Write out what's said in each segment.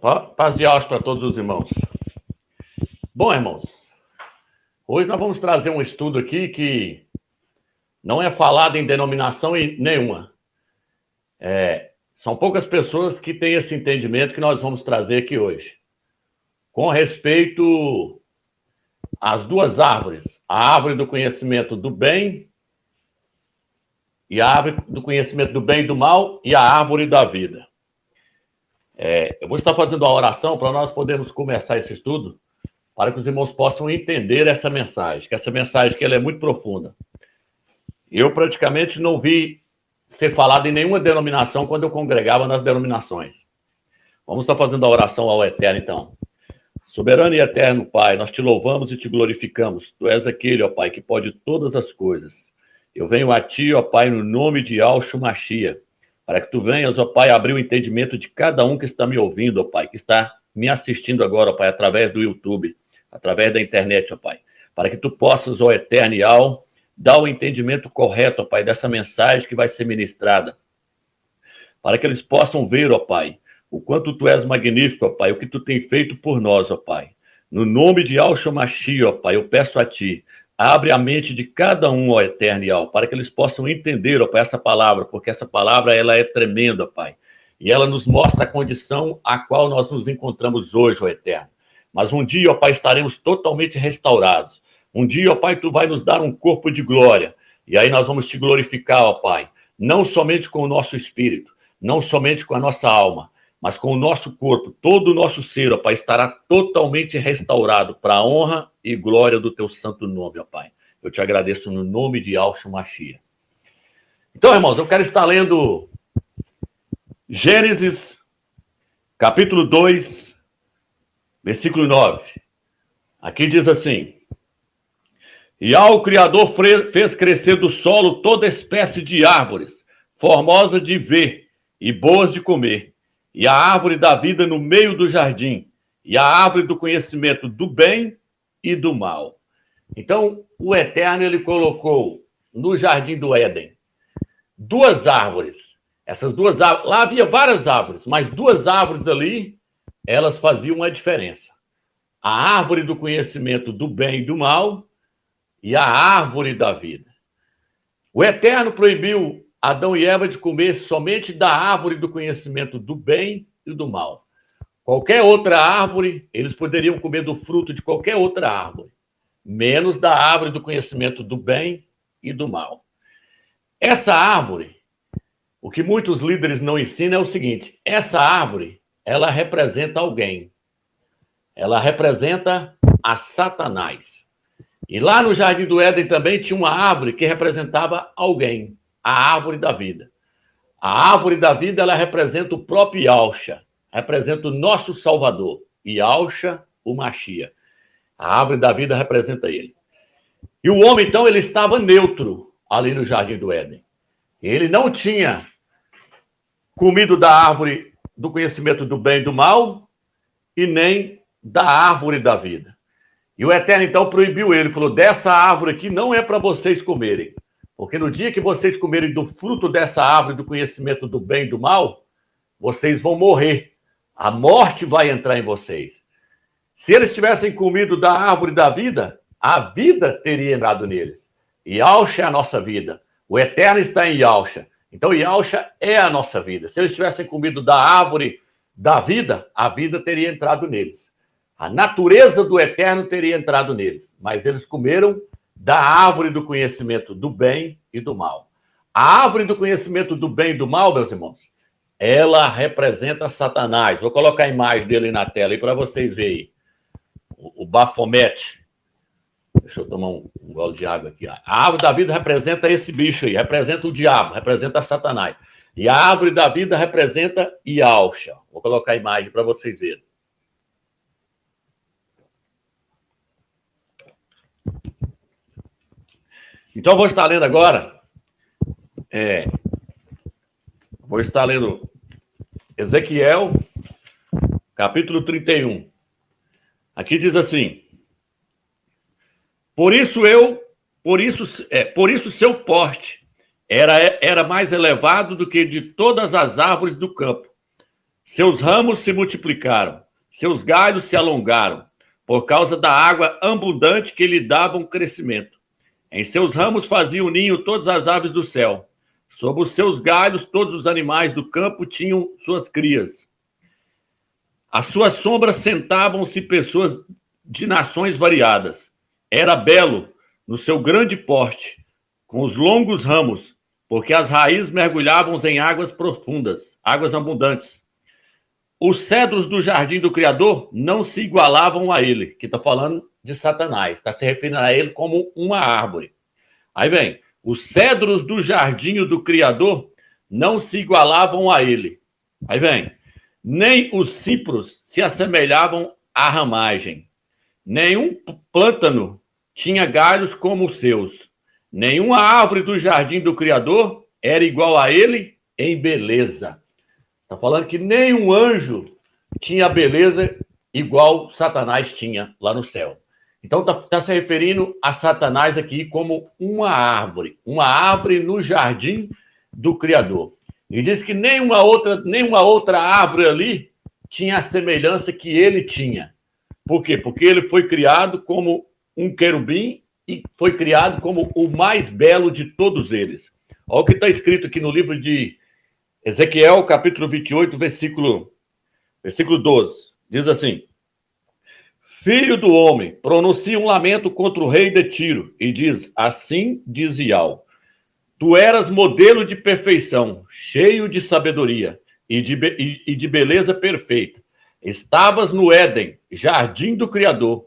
Paz de Deus para todos os irmãos. Bom, irmãos, hoje nós vamos trazer um estudo aqui que não é falado em denominação nenhuma. São poucas pessoas que têm esse entendimento que nós vamos trazer aqui hoje. Com respeito às duas árvores, a árvore do conhecimento do bem e a árvore do conhecimento do bem e do mal e a árvore da vida. Eu vou estar fazendo uma oração para nós podermos começar esse estudo, para que os irmãos possam entender essa mensagem, que essa mensagem que ela é muito profunda. Eu praticamente não vi ser falado em nenhuma denominação quando eu congregava nas denominações. Vamos estar fazendo a oração ao Eterno, então. Soberano e eterno Pai, nós te louvamos e te glorificamos. Tu és aquele, ó Pai, que pode todas as coisas. Eu venho a ti, ó Pai, no nome de Yahshua Mashiach, para que tu venhas, ó Pai, abrir o entendimento de cada um que está me ouvindo, ó Pai, que está me assistindo agora, ó Pai, através do YouTube, através da internet, ó Pai, para que tu possas, ó Eterno Yahweh, dar o entendimento correto, ó Pai, dessa mensagem que vai ser ministrada, para que eles possam ver, ó Pai, o quanto tu és magnífico, ó Pai, o que tu tem feito por nós, ó Pai. No nome de Yahshua Mashiach, ó Pai, eu peço a ti, abre a mente de cada um, ó Eterno Yahweh, para que eles possam entender, ó Pai, essa palavra, porque essa palavra, ela é tremenda, ó Pai, e ela nos mostra a condição a qual nós nos encontramos hoje, ó Eterno. Mas um dia, ó Pai, estaremos totalmente restaurados. Um dia, ó Pai, tu vai nos dar um corpo de glória. E aí nós vamos te glorificar, ó Pai, não somente com o nosso espírito, não somente com a nossa alma, mas com o nosso corpo, todo o nosso ser, ó Pai, estará totalmente restaurado para a honra e glória do teu santo nome, ó Pai. Eu te agradeço no nome de Yahshua Mashiach. Então, irmãos, eu quero estar lendo Gênesis, capítulo 2, versículo 9. Aqui diz assim: E ao Criador fez crescer do solo toda espécie de árvores, formosa de ver e boas de comer, e a árvore da vida no meio do jardim, e a árvore do conhecimento do bem e do mal. Então, o Eterno, ele colocou no jardim do Éden duas árvores. Essas duas árvores, lá havia várias árvores, mas duas árvores ali, elas faziam uma diferença. A árvore do conhecimento do bem e do mal e a árvore da vida. O Eterno proibiu Adão e Eva de comer somente da árvore do conhecimento do bem e do mal. Qualquer outra árvore, eles poderiam comer do fruto de qualquer outra árvore, menos da árvore do conhecimento do bem e do mal. Essa árvore, o que muitos líderes não ensinam é o seguinte: essa árvore, ela representa alguém. Ela representa a Satanás. E lá no Jardim do Éden também tinha uma árvore que representava alguém, a árvore da vida. A árvore da vida, ela representa o próprio Yahshua, representa o nosso Salvador, Yahshua, o Mashiach. A árvore da vida representa ele. E o homem, então, ele estava neutro ali no Jardim do Éden. Ele não tinha comido da árvore do conhecimento do bem e do mal e nem da árvore da vida. E o Eterno, então, proibiu ele, falou: dessa árvore aqui não é para vocês comerem, porque no dia que vocês comerem do fruto dessa árvore do conhecimento do bem e do mal, vocês vão morrer. A morte vai entrar em vocês. Se eles tivessem comido da árvore da vida, a vida teria entrado neles. Yahshua é a nossa vida. O Eterno está em Yahshua. Então, Yahshua é a nossa vida. Se eles tivessem comido da árvore da vida, a vida teria entrado neles. A natureza do Eterno teria entrado neles, mas eles comeram da árvore do conhecimento do bem e do mal. A árvore do conhecimento do bem e do mal, meus irmãos, ela representa Satanás. Vou colocar a imagem dele na tela aí para vocês verem. O Bafomete. Deixa eu tomar um gole de água aqui. A árvore da vida representa esse bicho aí, representa o diabo, representa Satanás. E a árvore da vida representa Yahshua. Vou colocar a imagem para vocês verem. Então, vou estar lendo agora. Vou estar lendo Ezequiel, capítulo 31. Aqui diz assim: Por isso seu porte era mais elevado do que de todas as árvores do campo. Seus ramos se multiplicaram, seus galhos se alongaram, por causa da água abundante que lhe davam crescimento. Em seus ramos faziam ninho todas as aves do céu. Sob os seus galhos todos os animais do campo tinham suas crias. À sua sombra sentavam-se pessoas de nações variadas. Era belo no seu grande porte, com os longos ramos, porque as raízes mergulhavam em águas profundas, águas abundantes. Os cedros do jardim do Criador não se igualavam a ele, que está falando de Satanás, está se referindo a ele como uma árvore. Aí vem, os cedros do jardim do Criador não se igualavam a ele. Aí vem, nem os cipros se assemelhavam à ramagem. Nenhum plântano tinha galhos como os seus. Nenhuma árvore do jardim do Criador era igual a ele em beleza. Está falando que nenhum anjo tinha beleza igual Satanás tinha lá no céu. Então está se referindo a Satanás aqui como uma árvore no jardim do Criador. E diz que nenhuma outra árvore ali tinha a semelhança que ele tinha. Por quê? Porque ele foi criado como um querubim e foi criado como o mais belo de todos eles. Olha o que está escrito aqui no livro de Ezequiel, capítulo 28, versículo 12. Diz assim: Filho do homem, pronuncia um lamento contra o rei de Tiro e diz, assim diz Ial, tu eras modelo de perfeição, cheio de sabedoria e de beleza perfeita. Estavas no Éden, jardim do Criador.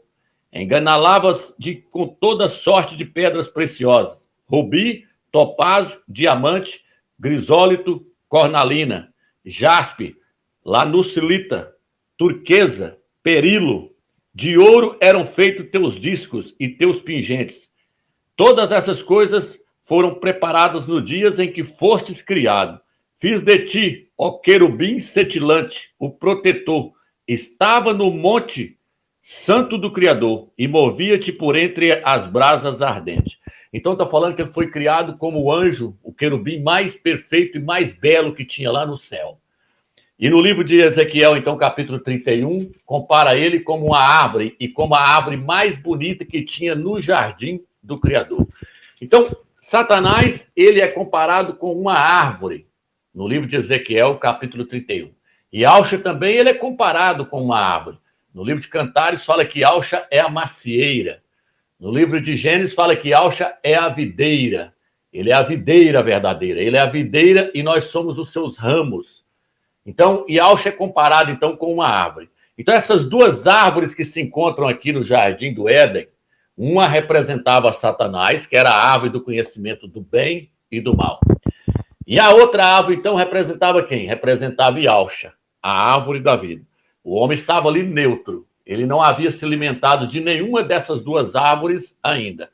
Enganalavas com toda sorte de pedras preciosas, rubi, topázio, diamante, grisólito, cornalina, jaspe, lanucilita, turquesa, perilo. De ouro eram feitos teus discos e teus pingentes. Todas essas coisas foram preparadas no dias em que fostes criado. Fiz de ti, ó querubim cetilante, o protetor. Estava no monte santo do Criador e movia-te por entre as brasas ardentes. Então está falando que ele foi criado como o anjo, o querubim mais perfeito e mais belo que tinha lá no céu. E no livro de Ezequiel, então, capítulo 31, compara ele como uma árvore e como a árvore mais bonita que tinha no jardim do Criador. Então, Satanás, ele é comparado com uma árvore, no livro de Ezequiel, capítulo 31. E Alcha também, ele é comparado com uma árvore. No livro de Cantares, fala que Alcha é a macieira. No livro de Gênesis, fala que Alcha é a videira. Ele é a videira verdadeira. Ele é a videira e nós somos os seus ramos. Então, Yalcha é comparado, então, com uma árvore. Então, essas duas árvores que se encontram aqui no Jardim do Éden, uma representava Satanás, que era a árvore do conhecimento do bem e do mal. E a outra árvore, então, representava quem? Representava Yalcha, a árvore da vida. O homem estava ali neutro. Ele não havia se alimentado de nenhuma dessas duas árvores ainda.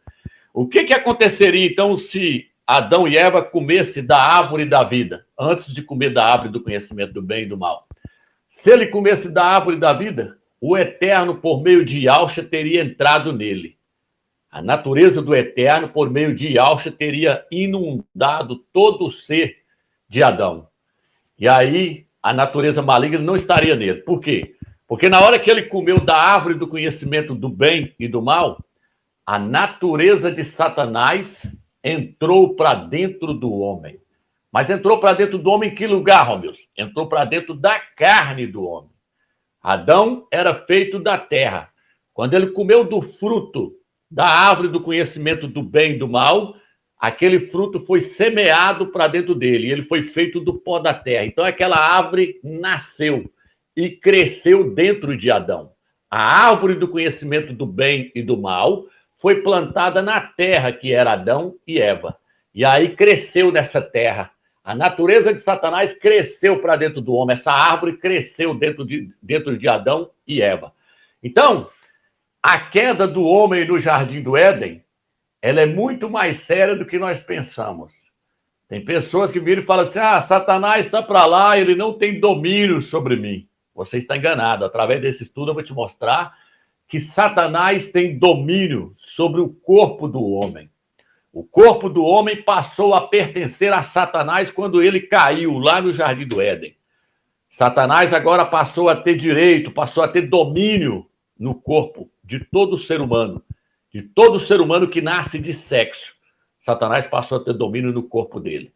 O que aconteceria, então, se Adão e Eva comessem da árvore da vida, antes de comer da árvore do conhecimento do bem e do mal? Se ele comesse da árvore da vida, o Eterno, por meio de Yalcha, teria entrado nele. A natureza do Eterno, por meio de Yalcha, teria inundado todo o ser de Adão. E aí, a natureza maligna não estaria nele. Por quê? Porque na hora que ele comeu da árvore do conhecimento do bem e do mal, a natureza de Satanás entrou para dentro do homem. Mas entrou para dentro do homem em que lugar, Romeus? Entrou para dentro da carne do homem. Adão era feito da terra. Quando ele comeu do fruto da árvore do conhecimento do bem e do mal, aquele fruto foi semeado para dentro dele. E ele foi feito do pó da terra. Então aquela árvore nasceu e cresceu dentro de Adão. A árvore do conhecimento do bem e do mal foi plantada na terra, que era Adão e Eva. E aí cresceu nessa terra. A natureza de Satanás cresceu para dentro do homem. Essa árvore cresceu dentro de Adão e Eva. Então, a queda do homem no Jardim do Éden, ela é muito mais séria do que nós pensamos. Tem pessoas que viram e falam assim, Satanás está para lá, ele não tem domínio sobre mim. Você está enganado. Através desse estudo eu vou te mostrar que Satanás tem domínio sobre o corpo do homem. O corpo do homem passou a pertencer a Satanás quando ele caiu lá no Jardim do Éden. Satanás agora passou a ter direito, passou a ter domínio no corpo de todo ser humano. De todo ser humano que nasce de sexo. Satanás passou a ter domínio no corpo dele.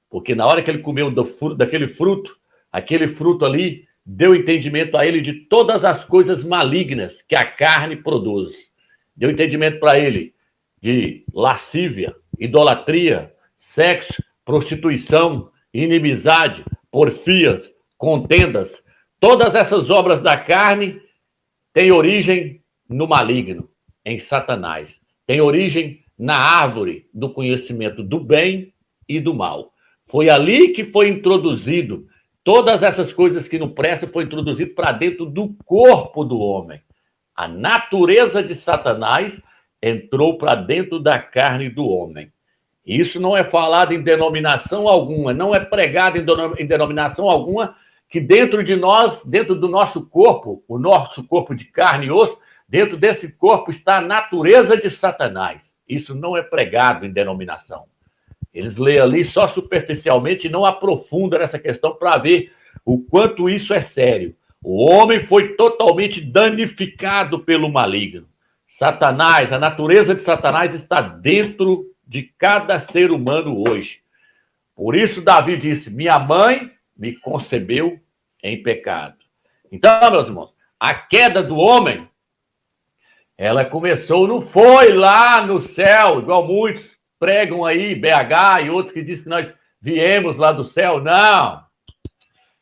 Porque na hora que ele comeu daquele fruto, aquele fruto ali deu entendimento a ele de todas as coisas malignas que a carne produz. Deu entendimento para ele de lascívia, idolatria, sexo, prostituição, inimizade, porfias, contendas. Todas essas obras da carne têm origem no maligno, em Satanás. Tem origem na árvore do conhecimento do bem e do mal. Foi ali que foi introduzido todas essas coisas que não prestam, foi introduzido para dentro do corpo do homem. A natureza de Satanás entrou para dentro da carne do homem. Isso não é falado em denominação alguma, não é pregado em denominação alguma, que dentro de nós, dentro do nosso corpo, o nosso corpo de carne e osso, dentro desse corpo está a natureza de Satanás. Isso não é pregado em denominação. Eles leem ali só superficialmente e não aprofundam nessa questão para ver o quanto isso é sério. O homem foi totalmente danificado pelo maligno. Satanás, a natureza de Satanás está dentro de cada ser humano hoje. Por isso Davi disse, minha mãe me concebeu em pecado. Então, meus irmãos, a queda do homem, ela começou, não foi lá no céu, igual muitos pregam aí, BH e outros que dizem que nós viemos lá do céu. Não!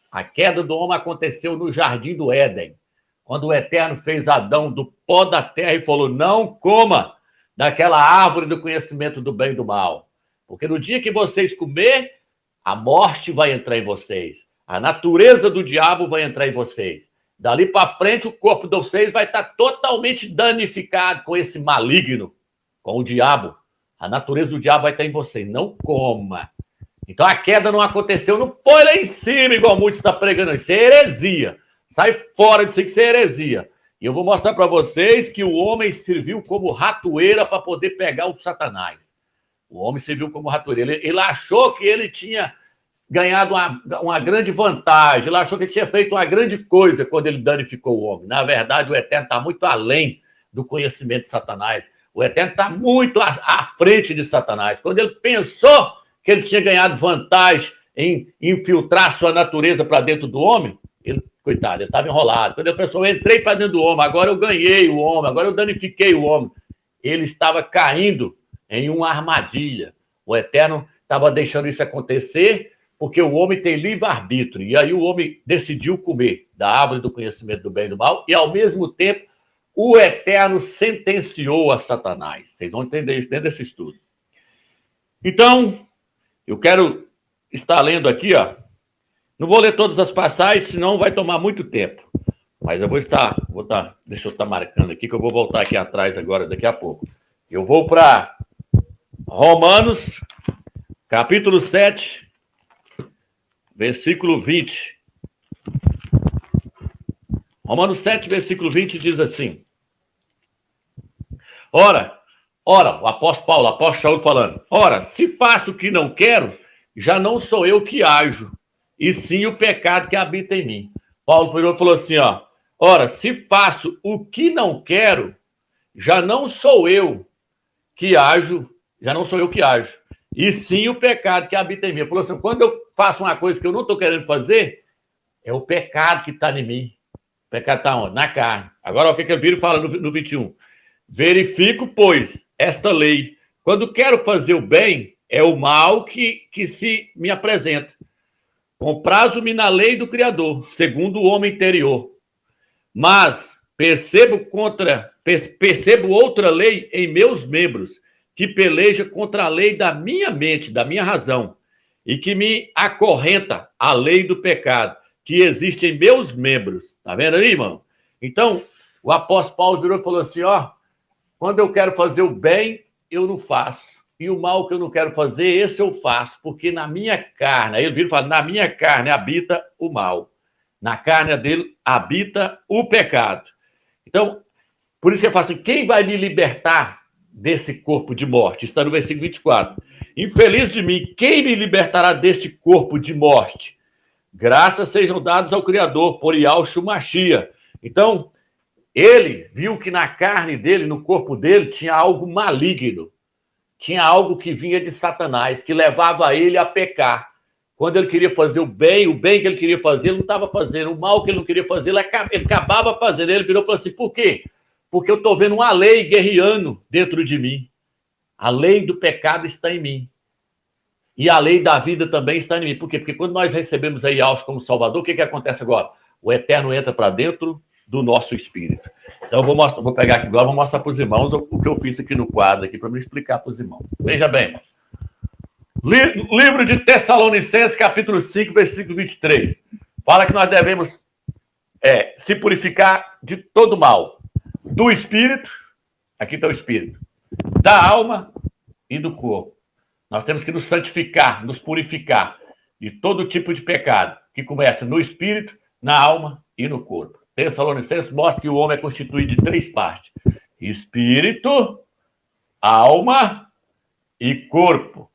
A queda do homem aconteceu no Jardim do Éden, quando o Eterno fez Adão do pó da terra e falou, não coma daquela árvore do conhecimento do bem e do mal, porque no dia que vocês comer, a morte vai entrar em vocês, a natureza do diabo vai entrar em vocês. Dali para frente, o corpo de vocês vai estar totalmente danificado com esse maligno, com o diabo. A natureza do diabo vai estar em você. Não coma. Então a queda não aconteceu, não foi lá em cima, igual muitos estão pregando. Isso é heresia. Sai fora disso aí que isso é heresia. E eu vou mostrar para vocês que o homem serviu como ratoeira para poder pegar o Satanás. O homem serviu como ratoeira. Ele achou que ele tinha ganhado uma grande vantagem. Ele achou que ele tinha feito uma grande coisa quando ele danificou o homem. Na verdade, o Eterno está muito além do conhecimento de Satanás. O Eterno está muito à frente de Satanás. Quando ele pensou que ele tinha ganhado vantagem em infiltrar sua natureza para dentro do homem, ele, coitado, ele estava enrolado. Quando ele pensou, eu entrei para dentro do homem, agora eu ganhei o homem, agora eu danifiquei o homem. Ele estava caindo em uma armadilha. O Eterno estava deixando isso acontecer porque o homem tem livre-arbítrio. E aí o homem decidiu comer da árvore do conhecimento do bem e do mal e, ao mesmo tempo, o Eterno sentenciou a Satanás. Vocês vão entender isso dentro desse estudo. Então, eu quero estar lendo aqui, ó. Não vou ler todas as passagens, senão vai tomar muito tempo. Mas eu deixa eu estar marcando aqui, que eu vou voltar aqui atrás agora, daqui a pouco. Eu vou para Romanos, capítulo 7, versículo 20. Romanos 7, versículo 20 diz assim. Ora, o apóstolo Paulo, o apóstolo Saúl falando, ora, se faço o que não quero, já não sou eu que ajo, e sim o pecado que habita em mim. Paulo falou assim, ó, ora, se faço o que não quero, já não sou eu que ajo, e sim o pecado que habita em mim. Ele falou assim, quando eu faço uma coisa que eu não estou querendo fazer, é o pecado que está em mim. O pecado está onde? Na carne. Agora, o que ele vira e fala no 21? Verifico, pois, esta lei. Quando quero fazer o bem, é o mal que se me apresenta. Comprazo-me na lei do Criador, segundo o homem interior. Mas percebo outra lei em meus membros, que peleja contra a lei da minha mente, da minha razão, e que me acorrenta a lei do pecado, que existe em meus membros. Tá vendo aí, irmão? Então, o apóstolo Paulo virou e falou assim, ó, quando eu quero fazer o bem, eu não faço. E o mal que eu não quero fazer, esse eu faço, porque na minha carne, aí ele vira e fala, na minha carne habita o mal. Na carne dele habita o pecado. Então, por isso que ele fala assim, quem vai me libertar desse corpo de morte? Está no versículo 24. Infeliz de mim, quem me libertará deste corpo de morte? Graças sejam dadas ao Criador, por Yahshua Mashiach. Então, ele viu que na carne dele, no corpo dele, tinha algo maligno. Tinha algo que vinha de Satanás, que levava ele a pecar. Quando ele queria fazer o bem que ele queria fazer, ele não estava fazendo. O mal que ele não queria fazer, ele acabava fazendo. Ele virou e falou assim, por quê? Porque eu estou vendo uma lei guerreando dentro de mim. A lei do pecado está em mim. E a lei da vida também está em mim. Por quê? Porque quando nós recebemos aí Yahshua como Salvador, o que acontece agora? O Eterno entra para dentro do nosso espírito. Então, eu vou pegar aqui agora, vou mostrar para os irmãos o que eu fiz aqui no quadro, aqui para me explicar para os irmãos. Veja bem. Livro de Tessalonicenses, capítulo 5, versículo 23. Fala que nós devemos se purificar de todo mal. Do espírito, aqui está o espírito, da alma e do corpo. Nós temos que nos santificar, nos purificar de todo tipo de pecado, que começa no espírito, na alma e no corpo. Tessalonicenses mostra que o homem é constituído de 3 partes: espírito, alma e corpo.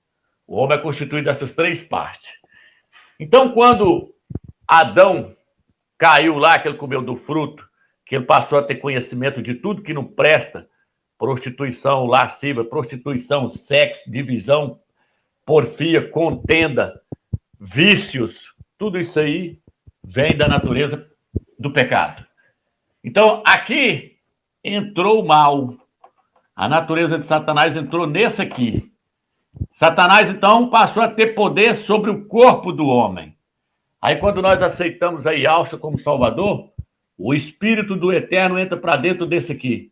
O homem é constituído dessas 3 partes. Então, quando Adão caiu lá, que ele comeu do fruto, que ele passou a ter conhecimento de tudo que não presta, prostituição, lascívia, prostituição, sexo, divisão, porfia, contenda, vícios, tudo isso aí vem da natureza do pecado. Então, aqui entrou o mal. A natureza de Satanás entrou nesse aqui. Satanás, então, passou a ter poder sobre o corpo do homem. Aí, quando nós aceitamos a Yahshua como Salvador, o Espírito do Eterno entra para dentro desse aqui.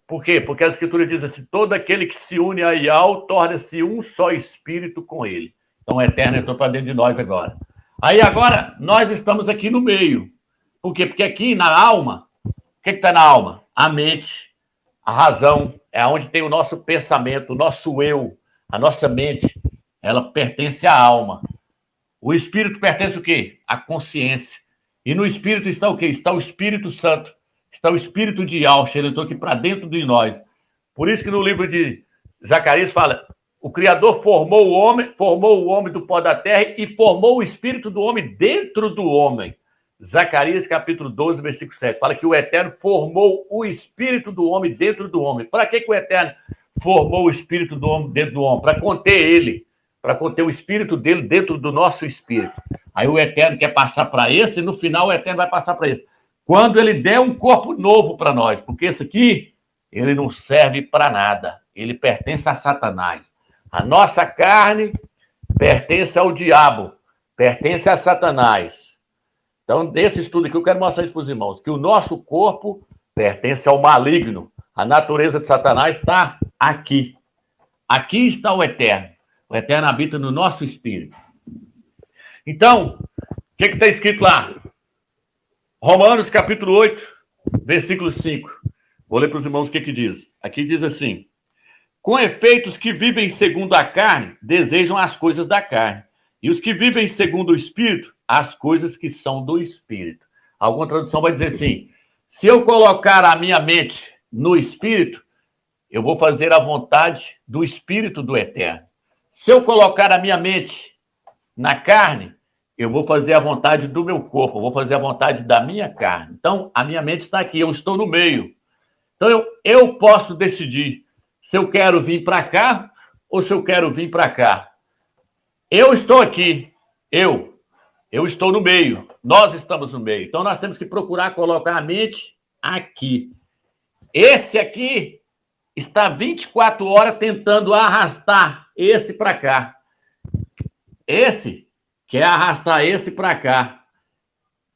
Por quê? Porque a Escritura diz assim, todo aquele que se une a Yahweh torna-se um só Espírito com ele. Então, o Eterno entrou para dentro de nós agora. Aí, agora, nós estamos aqui no meio. Por quê? Porque aqui, na alma, o que está na alma? A mente, a razão, é onde tem o nosso pensamento, o nosso eu. A nossa mente, ela pertence à alma. O espírito pertence o quê? À consciência. E no espírito está o quê? Está o Espírito Santo. Está o Espírito de Yahshua. Ele entrou aqui para dentro de nós. Por isso que no livro de Zacarias fala, o Criador formou o homem do pó da terra e formou o espírito do homem dentro do homem. Zacarias capítulo 12, versículo 7. Fala que o Eterno formou o espírito do homem dentro do homem. Para que o Eterno formou o espírito do homem dentro do homem? Para conter ele, para conter o espírito dele dentro do nosso espírito. Aí o Eterno quer passar para esse, e no final o Eterno vai passar para esse. Quando ele der um corpo novo para nós, porque esse aqui, ele não serve para nada. Ele pertence a Satanás. A nossa carne pertence ao diabo, pertence a Satanás. Então, nesse estudo aqui, eu quero mostrar isso para os irmãos, que o nosso corpo pertence ao maligno. A natureza de Satanás está aqui. Aqui está o Eterno. O Eterno habita no nosso espírito. Então, o que está escrito lá? Romanos, capítulo 8, versículo 5. Vou ler para os irmãos o que diz. Aqui diz assim, com efeito, os que vivem segundo a carne, desejam as coisas da carne. E os que vivem segundo o Espírito, as coisas que são do Espírito. Alguma tradução vai dizer assim, se eu colocar a minha mente no Espírito, eu vou fazer a vontade do Espírito do Eterno. Se eu colocar a minha mente na carne, eu vou fazer a vontade do meu corpo, eu vou fazer a vontade da minha carne. Então, a minha mente está aqui, eu estou no meio. Então, eu posso decidir se eu quero vir para cá ou se eu quero vir para cá. Eu estou aqui, eu estou no meio, nós estamos no meio. Então, nós temos que procurar colocar a mente aqui. Esse aqui está 24 horas tentando arrastar esse para cá. Esse quer arrastar esse para cá.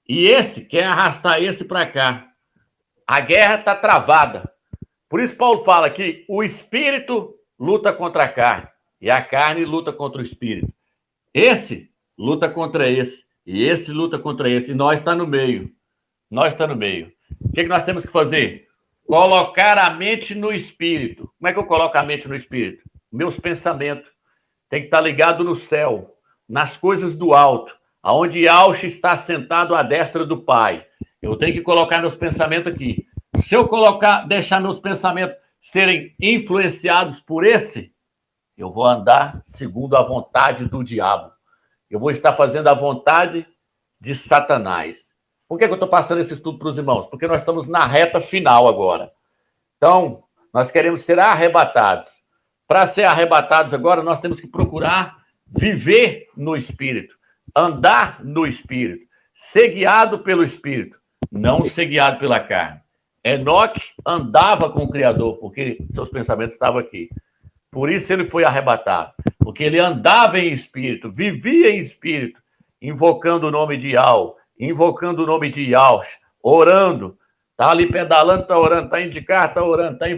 E esse quer arrastar esse para cá. A guerra está travada. Por isso Paulo fala que o espírito luta contra a carne e a carne luta contra o espírito. Esse luta contra esse e esse luta contra esse. E nós está no meio. Nós está no meio. O que nós temos que fazer? Colocar a mente no espírito. Como é que eu coloco a mente no espírito? Meus pensamentos têm que estar ligados no céu, nas coisas do alto, aonde Yahshua está sentado à destra do Pai. Eu tenho que colocar meus pensamentos aqui. Se eu deixar meus pensamentos serem influenciados por esse, eu vou andar segundo a vontade do diabo. Eu vou estar fazendo a vontade de Satanás. Por que eu estou passando esse estudo para os irmãos? Porque nós estamos na reta final agora. Então, nós queremos ser arrebatados. Para ser arrebatados agora, nós temos que procurar viver no Espírito, andar no Espírito, ser guiado pelo Espírito, não ser guiado pela carne. Enoque andava com o Criador, porque seus pensamentos estavam aqui. Por isso ele foi arrebatado, porque ele andava em Espírito, vivia em Espírito, invocando o nome de Yahweh, invocando o nome de Yahweh, orando. Está ali pedalando, está orando, está indo de carro, está orando, está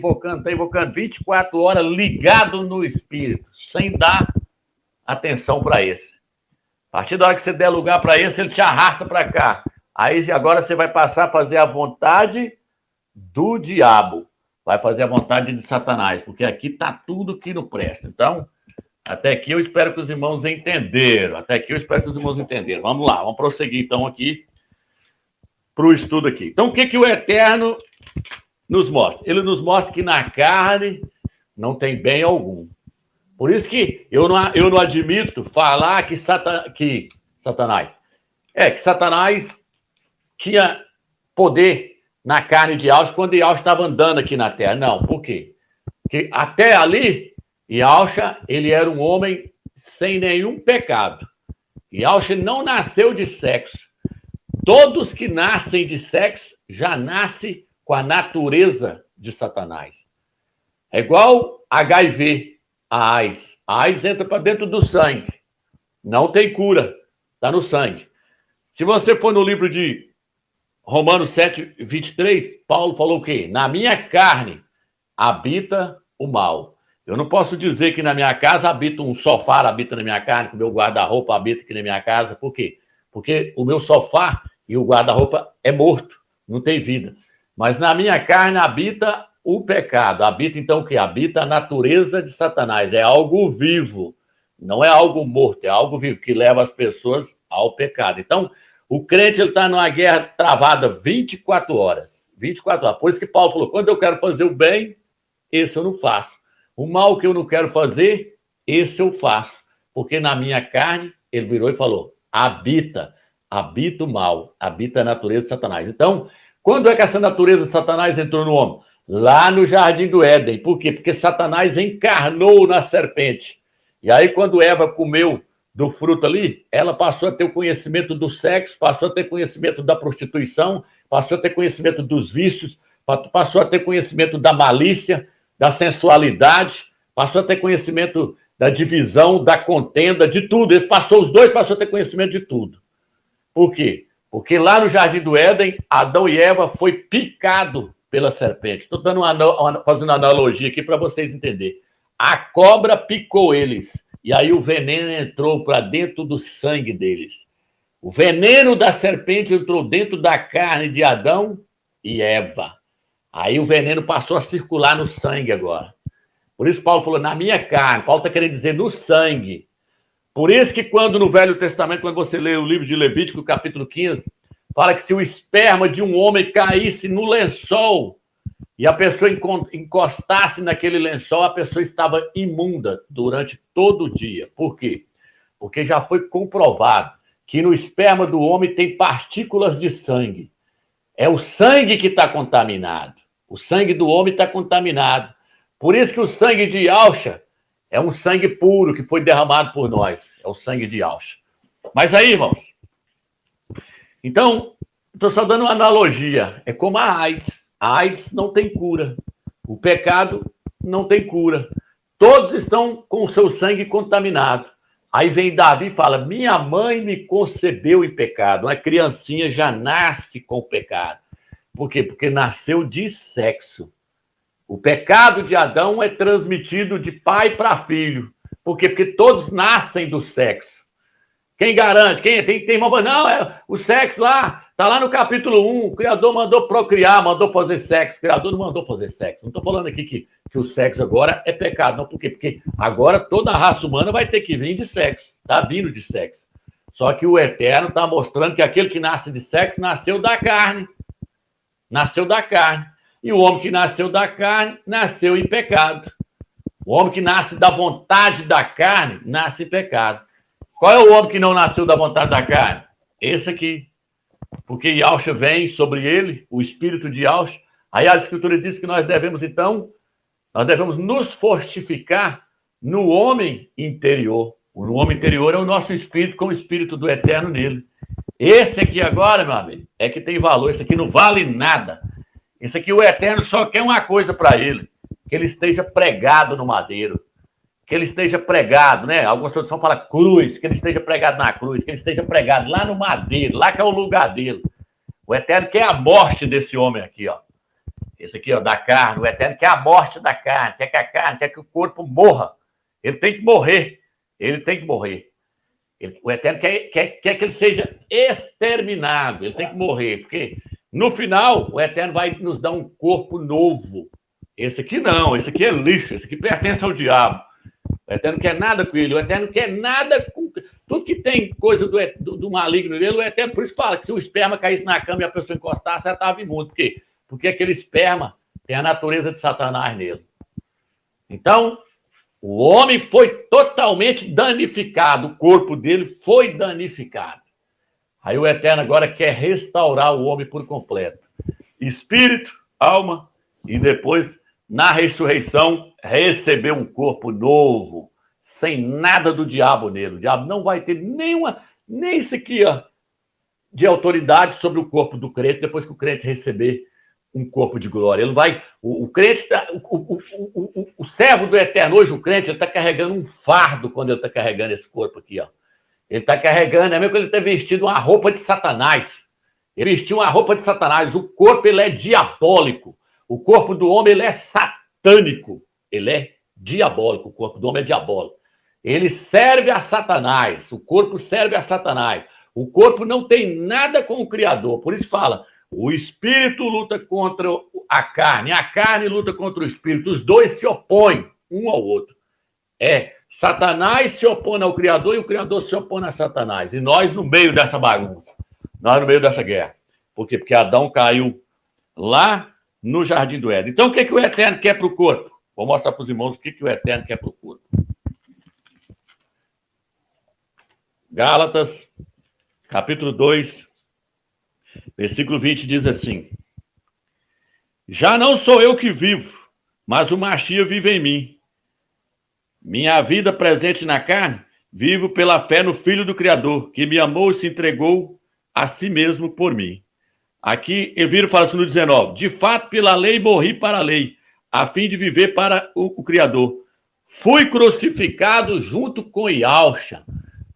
invocando, 24 horas ligado no Espírito, sem dar atenção para esse. A partir da hora que você der lugar para esse, ele te arrasta para cá. Aí agora você vai passar a fazer a vontade do diabo, vai fazer a vontade de Satanás, porque aqui está tudo que não presta. Então, até aqui eu espero que os irmãos entenderam. Vamos lá, vamos prosseguir então aqui para o estudo aqui. Então, o que o Eterno nos mostra? Ele nos mostra que na carne não tem bem algum. Por isso que eu não admito falar que Satanás tinha poder na carne de Yahshua quando Yahshua estava andando aqui na terra. Não, por quê? Porque até ali, Yahshua, ele era um homem sem nenhum pecado. Yahshua não nasceu de sexo. Todos que nascem de sexo já nascem com a natureza de Satanás. É igual HIV, a AIDS. A AIDS entra para dentro do sangue. Não tem cura. Está no sangue. Se você for no livro de Romanos 7, 23, Paulo falou o quê? Na minha carne habita o mal. Eu não posso dizer que na minha casa habita um sofá, habita na minha carne, que o meu guarda-roupa habita aqui na minha casa. Por quê? Porque o meu sofá e o guarda-roupa é morto, não tem vida. Mas na minha carne habita o pecado. Habita então o quê? Habita a natureza de Satanás. É algo vivo, não é algo morto, é algo vivo que leva as pessoas ao pecado. Então, o crente está numa guerra travada 24 horas. 24 horas. Por isso que Paulo falou, quando eu quero fazer o bem, esse eu não faço. O mal que eu não quero fazer, esse eu faço. Porque na minha carne, ele virou e falou, habita o mal, habita a natureza de Satanás. Então, quando é que essa natureza de Satanás entrou no homem? Lá no Jardim do Éden. Por quê? Porque Satanás encarnou na serpente. E aí, quando Eva comeu do fruto ali, ela passou a ter o conhecimento do sexo, passou a ter conhecimento da prostituição, passou a ter conhecimento dos vícios, passou a ter conhecimento da malícia, da sensualidade, passou a ter conhecimento da divisão, da contenda, de tudo. Os dois passaram a ter conhecimento de tudo. Por quê? Porque lá no Jardim do Éden, Adão e Eva foi picado pela serpente. Estou fazendo analogia aqui para vocês entenderem. A cobra picou eles. E aí o veneno entrou para dentro do sangue deles. O veneno da serpente entrou dentro da carne de Adão e Eva. Aí o veneno passou a circular no sangue agora. Por isso Paulo falou, na minha carne. Paulo está querendo dizer no sangue. Por isso que quando no Velho Testamento, quando você lê o livro de Levítico, capítulo 15, fala que se o esperma de um homem caísse no lençol e a pessoa encostasse naquele lençol, a pessoa estava imunda durante todo o dia. Por quê? Porque já foi comprovado que no esperma do homem tem partículas de sangue. É o sangue que está contaminado. O sangue do homem está contaminado. Por isso que o sangue de Yahshua é um sangue puro que foi derramado por nós. É o sangue de Yahshua. Mas aí, irmãos, então, estou só dando uma analogia. É como a AIDS. A AIDS não tem cura. O pecado não tem cura. Todos estão com o seu sangue contaminado. Aí vem Davi e fala, minha mãe me concebeu em pecado. Uma criancinha já nasce com o pecado. Por quê? Porque nasceu de sexo. O pecado de Adão é transmitido de pai para filho. Por quê? Porque todos nascem do sexo. Quem garante? Tem irmão falando, não, o sexo lá, está lá no capítulo 1, o Criador mandou procriar, mandou fazer sexo. O Criador não mandou fazer sexo. Não estou falando aqui que o sexo agora é pecado. Não, por quê? Porque agora toda a raça humana vai ter que vir de sexo. Está vindo de sexo. Só que o Eterno está mostrando que aquele que nasce de sexo nasceu da carne. Nasceu da carne. E o homem que nasceu da carne, nasceu em pecado. O homem que nasce da vontade da carne, nasce em pecado. Qual é o homem que não nasceu da vontade da carne? esse aqui. Porque Yahshua vem sobre ele, o espírito de Yahshua. Aí a Escritura diz que nós devemos, então, nos fortificar no homem interior. O homem interior é o nosso espírito com o espírito do eterno nele. Esse aqui agora, meu amigo, é que tem valor. Esse aqui não vale nada. Esse aqui, o eterno só quer uma coisa para ele, que ele esteja pregado no madeiro. Que ele esteja pregado, né? Algumas traduções falam cruz, que ele esteja pregado na cruz, que ele esteja pregado lá no madeiro, lá que é o lugar dele. O eterno quer a morte desse homem aqui, ó. Esse aqui, ó, da carne. O eterno quer a morte da carne, quer que a carne, quer que o corpo morra. Ele tem que morrer. Ele tem que morrer. O eterno quer que ele seja exterminado. Ele tem que morrer, porque no final o eterno vai nos dar um corpo novo. Esse aqui não, esse aqui é lixo, esse aqui pertence ao diabo. O eterno não quer nada com ele, o eterno não quer nada com... Tudo que tem coisa do maligno nele, o eterno, por isso fala que se o esperma caísse na cama e a pessoa encostasse, ela estava imunda. Por quê? Porque aquele esperma tem a natureza de Satanás nele. Então, o homem foi totalmente danificado, o corpo dele foi danificado. Aí o eterno agora quer restaurar o homem por completo. Espírito, alma e depois, na ressurreição, receber um corpo novo, sem nada do diabo nele. O diabo não vai ter nem isso aqui, ó, de autoridade sobre o corpo do crente, depois que o crente receber um corpo de glória. Ele vai, o crente, o servo do eterno, hoje o crente, ele está carregando um fardo quando ele está carregando esse corpo aqui, ó. Ele está carregando, é mesmo que ele ter vestido uma roupa de Satanás. Ele vestiu uma roupa de Satanás. O corpo, ele é diabólico. O corpo do homem, ele é satânico. Ele é diabólico. O corpo do homem é diabólico. Ele serve a Satanás. O corpo serve a Satanás. O corpo não tem nada com o Criador. Por isso fala, o espírito luta contra a carne luta contra o espírito. Os dois se opõem um ao outro. Satanás se opõe ao Criador e o Criador se opõe a Satanás. E nós no meio dessa bagunça. Nós no meio dessa guerra. Por quê? Porque Adão caiu lá no Jardim do Éden. Então, o que o Eterno quer para o corpo? Vou mostrar para os irmãos o que o Eterno quer para o corpo. Gálatas, capítulo 2, versículo 20, diz assim: já não sou eu que vivo, mas o Machia vive em mim. Minha vida presente na carne, vivo pela fé no Filho do Criador, que me amou e se entregou a si mesmo por mim. Aqui, Elviro fala assim no 19, de fato, pela lei morri para a lei, a fim de viver para o Criador. Fui crucificado junto com Yahshua.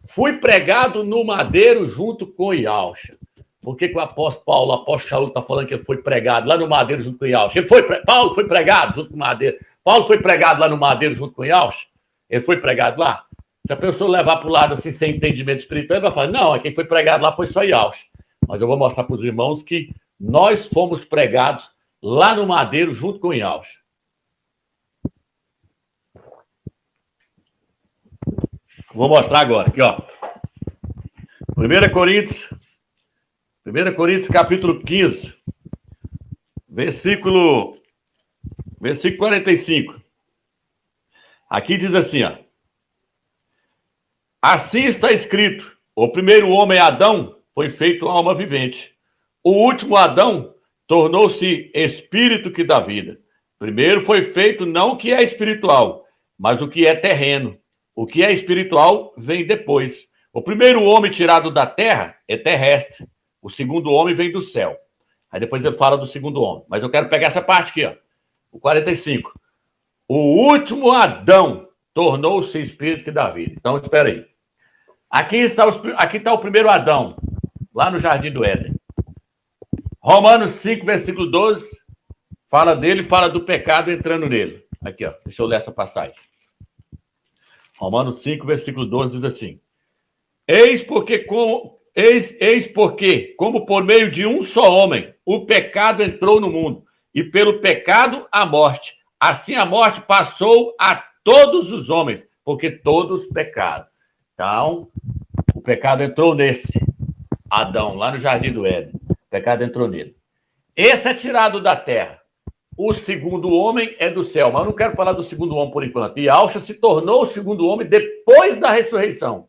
Fui pregado no madeiro junto com Yahshua. Por que o apóstolo Paulo, o apóstolo Shaul está falando que ele foi pregado lá no madeiro junto com Yahshua? Paulo foi pregado junto com o madeiro. Paulo foi pregado lá no madeiro junto com Yahshua? Ele foi pregado lá? Se a pessoa levar para o lado assim, sem entendimento espiritual, ele vai falar, não, quem foi pregado lá foi só Yahshua. Mas eu vou mostrar para os irmãos que nós fomos pregados lá no madeiro junto com Yahshua. Vou mostrar agora, aqui, ó. 1 Coríntios, capítulo 15, versículo 45. Aqui diz assim, ó. Assim está escrito, o primeiro homem, Adão, foi feito alma vivente. O último Adão tornou-se espírito que dá vida. Primeiro foi feito não o que é espiritual, mas o que é terreno. O que é espiritual vem depois. O primeiro homem tirado da terra é terrestre. O segundo homem vem do céu. Aí depois ele fala do segundo homem. Mas eu quero pegar essa parte aqui, ó. O 45. O último Adão tornou-se espírito que dá vida. Então, espera aí. Aqui está o primeiro Adão, lá no Jardim do Éden. Romanos 5, versículo 12, fala dele, fala do pecado entrando nele. Aqui, ó. Deixa eu ler essa passagem. Romanos 5, versículo 12 diz assim: Eis porque, como por meio de um só homem, o pecado entrou no mundo, e pelo pecado a morte. Assim a morte passou a todos os homens, porque todos pecaram. Então, o pecado entrou nesse Adão, lá no Jardim do Éden. O pecado entrou nele. Esse é tirado da terra. O segundo homem é do céu. Mas eu não quero falar do segundo homem por enquanto. Yahshua se tornou o segundo homem depois da ressurreição.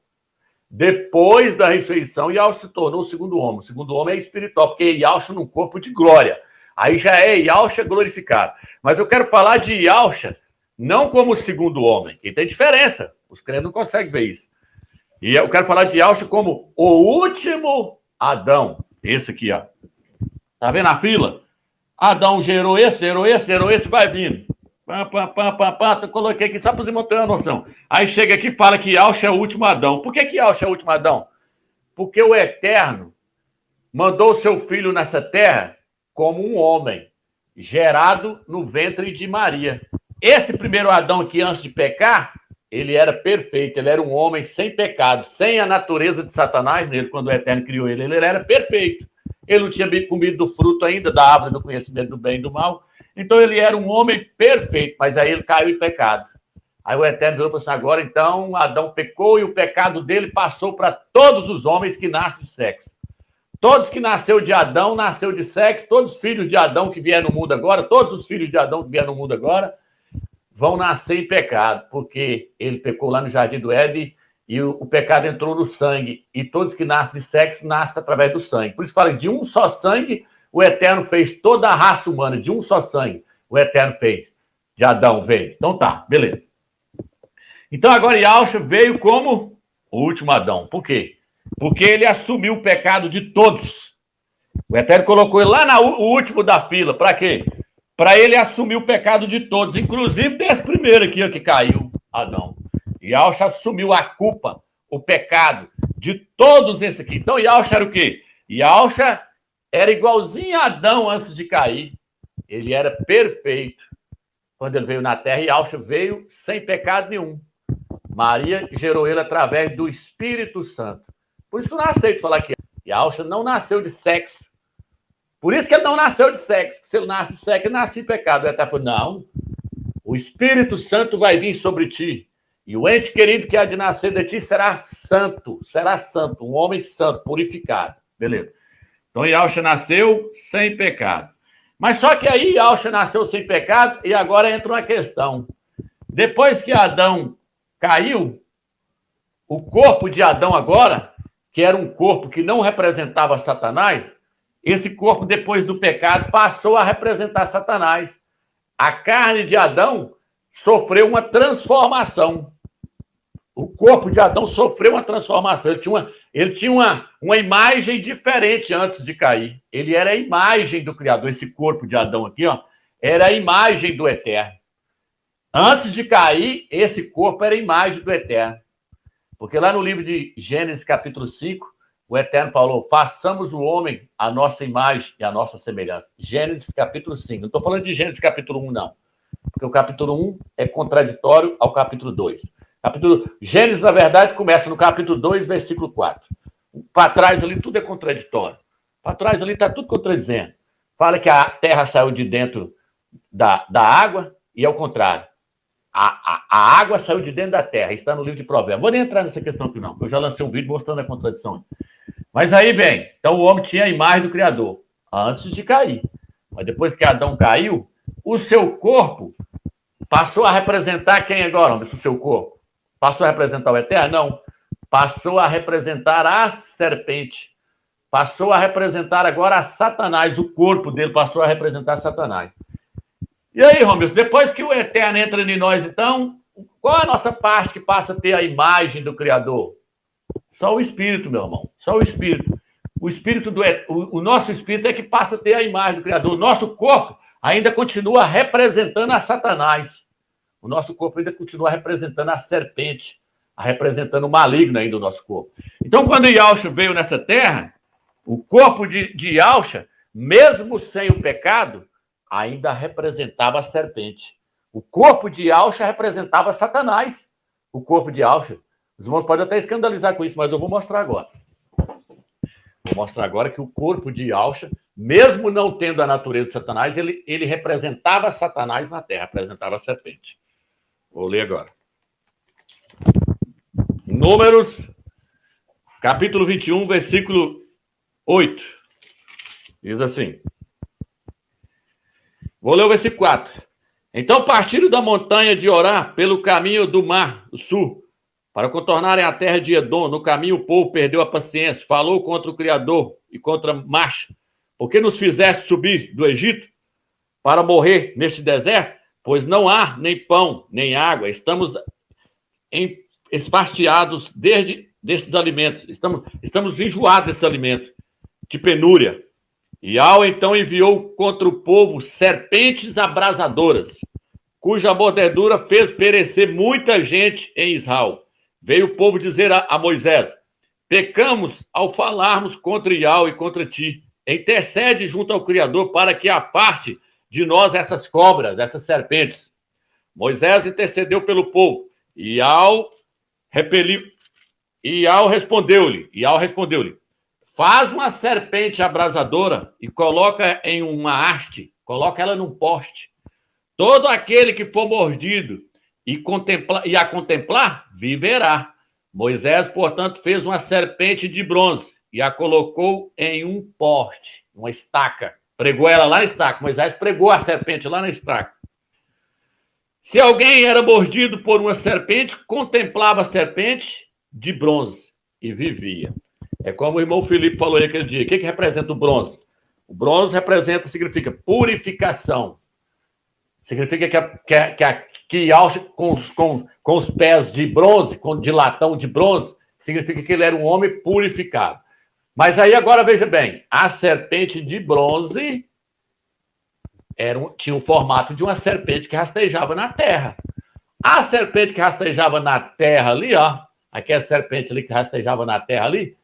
Depois da ressurreição, Yahushua se tornou o segundo homem. O segundo homem é espiritual, porque Yahushua num corpo de glória. Aí já é Yahushua glorificado. Mas eu quero falar de Yahushua não como o segundo homem, que tem diferença. Os crentes não conseguem ver isso. E eu quero falar de Yahushua como o último Adão. Esse aqui, ó. Tá vendo a fila? Adão gerou esse, vai vindo. Eu coloquei aqui só para os irmãos terem uma noção. Aí chega aqui e fala que Yahushua é o último Adão. Por que Yahushua é o último Adão? Porque o Eterno mandou o seu filho nessa terra como um homem, gerado no ventre de Maria. Esse primeiro Adão aqui, antes de pecar, ele era perfeito, ele era um homem sem pecado, sem a natureza de Satanás nele. Quando o Eterno criou ele, ele era perfeito. Ele não tinha comido do fruto ainda, da árvore do conhecimento do bem e do mal. Então ele era um homem perfeito, mas aí ele caiu em pecado. Aí o Eterno falou assim, agora então Adão pecou e o pecado dele passou para todos os homens que nascem de sexo. Todos que nasceu de Adão, nasceu de sexo, todos os filhos de Adão que vieram no mundo agora, todos os filhos de Adão que vieram no mundo agora, vão nascer em pecado, porque ele pecou lá no Jardim do Éden e o pecado entrou no sangue. E todos que nascem de sexo, nascem através do sangue. Por isso fala de um só sangue, o Eterno fez toda a raça humana, de um só sangue. O Eterno fez, de Adão veio. Então tá, beleza. Então agora Yahushua veio como o último Adão. Por quê? Porque ele assumiu o pecado de todos. O Eterno colocou ele lá no último da fila. Para quê? Para ele assumir o pecado de todos, inclusive desse primeiro aqui ó, que caiu, Adão. Yahushua assumiu a culpa, o pecado de todos esses aqui. Então Yahushua era o quê? Yahushua era igualzinho a Adão antes de cair. Ele era perfeito. Quando ele veio na terra, Yahushua veio sem pecado nenhum. Maria gerou ele através do Espírito Santo. Por isso que eu não aceito falar que Yahushua não nasceu de sexo. Por isso que ele não nasceu de sexo. Que se ele nasce de sexo, ele nasce em pecado. Ele até falou, não, o Espírito Santo vai vir sobre ti. E o ente querido que há de nascer de ti será santo, um homem santo, purificado. Beleza. Então, Yahushua nasceu sem pecado. Mas só que aí Yahushua nasceu sem pecado e agora entra uma questão. Depois que Adão caiu, o corpo de Adão agora, que era um corpo que não representava Satanás, esse corpo, depois do pecado, passou a representar Satanás. A carne de Adão sofreu uma transformação. O corpo de Adão sofreu uma transformação. Ele tinha uma imagem diferente antes de cair. Ele era a imagem do Criador. Esse corpo de Adão aqui, ó, era a imagem do Eterno. Antes de cair, esse corpo era a imagem do Eterno. Porque lá no livro de Gênesis, capítulo 5, o Eterno falou, façamos o homem a nossa imagem e a nossa semelhança. Gênesis, capítulo 5. Não estou falando de Gênesis, capítulo 1, não. Porque o capítulo 1 é contraditório ao capítulo 2. Gênesis, na verdade, começa no capítulo 2, versículo 4. Para trás ali tudo é contraditório. Para trás ali está tudo contradizendo. Fala que a terra saiu de dentro da água e é o contrário. A água saiu de dentro da terra. Isso está no livro de Provérbios. Vou nem entrar nessa questão aqui, não. Eu já lancei um vídeo mostrando a contradição. Mas aí vem. Então o homem tinha a imagem do Criador antes de cair. Mas depois que Adão caiu, o seu corpo passou a representar quem agora, homem? O seu corpo? Passou a representar o Eterno? Não. Passou a representar a serpente. Passou a representar agora a Satanás. O corpo dele passou a representar Satanás. E aí, Romilson, depois que o Eterno entra em nós, então, qual é a nossa parte que passa a ter a imagem do Criador? Só o Espírito, meu irmão. Só o Espírito. O nosso Espírito é que passa a ter a imagem do Criador. O nosso corpo ainda continua representando a Satanás. O nosso corpo ainda continua representando a serpente, representando o maligno ainda do nosso corpo. Então, quando Yahushua veio nessa terra, o corpo de Yahushua, mesmo sem o pecado, ainda representava a serpente. O corpo de Yahushua representava Satanás. O corpo de Yahushua. Os irmãos podem até escandalizar com isso, mas eu vou mostrar agora. Vou mostrar agora que o corpo de Yahushua, mesmo não tendo a natureza de Satanás, ele representava Satanás na terra, representava a serpente. Vou ler agora. Números, capítulo 21, versículo 8. Diz assim. Vou ler o versículo 4. Então partiram da montanha de Orá pelo caminho do mar, do sul, Para contornarem a terra de Edom, no caminho o povo perdeu a paciência, falou contra o Criador e contra Marcha. Por que nos fizeste subir do Egito para morrer neste deserto? Pois não há nem pão, nem água. Estamos esfastiados desses alimentos. Estamos enjoados desse alimento, de penúria. E Ao então enviou contra o povo serpentes abrasadoras, cuja mordedura fez perecer muita gente em Israel. Veio o povo dizer a Moisés: pecamos ao falarmos contra Iau e contra ti. Intercede junto ao Criador para que afaste de nós essas cobras, essas serpentes. Moisés intercedeu pelo povo. Iau respondeu-lhe: faz uma serpente abrasadora e coloca em uma haste, coloca ela num poste. Todo aquele que for mordido e a contemplar, viverá. Moisés, portanto, fez uma serpente de bronze e a colocou em um poste, uma estaca. Pregou ela lá na estaca. Moisés pregou a serpente lá na estaca. Se alguém era mordido por uma serpente, contemplava a serpente de bronze e vivia. É como o irmão Felipe falou aí aquele dia. O que representa o bronze? O bronze significa purificação. Significa que com os pés de bronze, de latão de bronze, significa que ele era um homem purificado. Mas aí agora veja bem, a serpente de bronze tinha o formato de uma serpente que rastejava na terra. A serpente que rastejava na terra ali, ó, aquela serpente ali que rastejava na terra ali,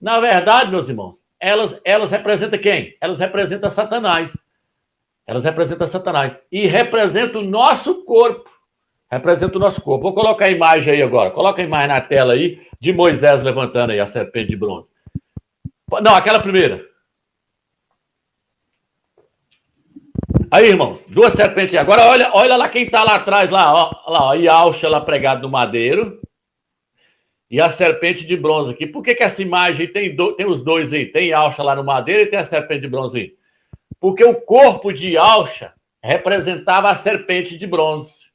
na verdade, meus irmãos, elas representam quem? Elas representam Satanás. Elas representam Satanás. E representam o nosso corpo. Representa o nosso corpo. Vou colocar a imagem aí agora. Coloca a imagem na tela aí de Moisés levantando aí a serpente de bronze. Não, aquela primeira. Aí, irmãos, duas serpentes. Agora, olha lá quem está lá atrás, ó, Iauxa lá pregado no madeiro. E a serpente de bronze aqui. Por que essa imagem tem os dois aí? Tem Iauxa lá no madeiro e tem a serpente de bronze aí. Porque o corpo de Iauxa representava a serpente de bronze.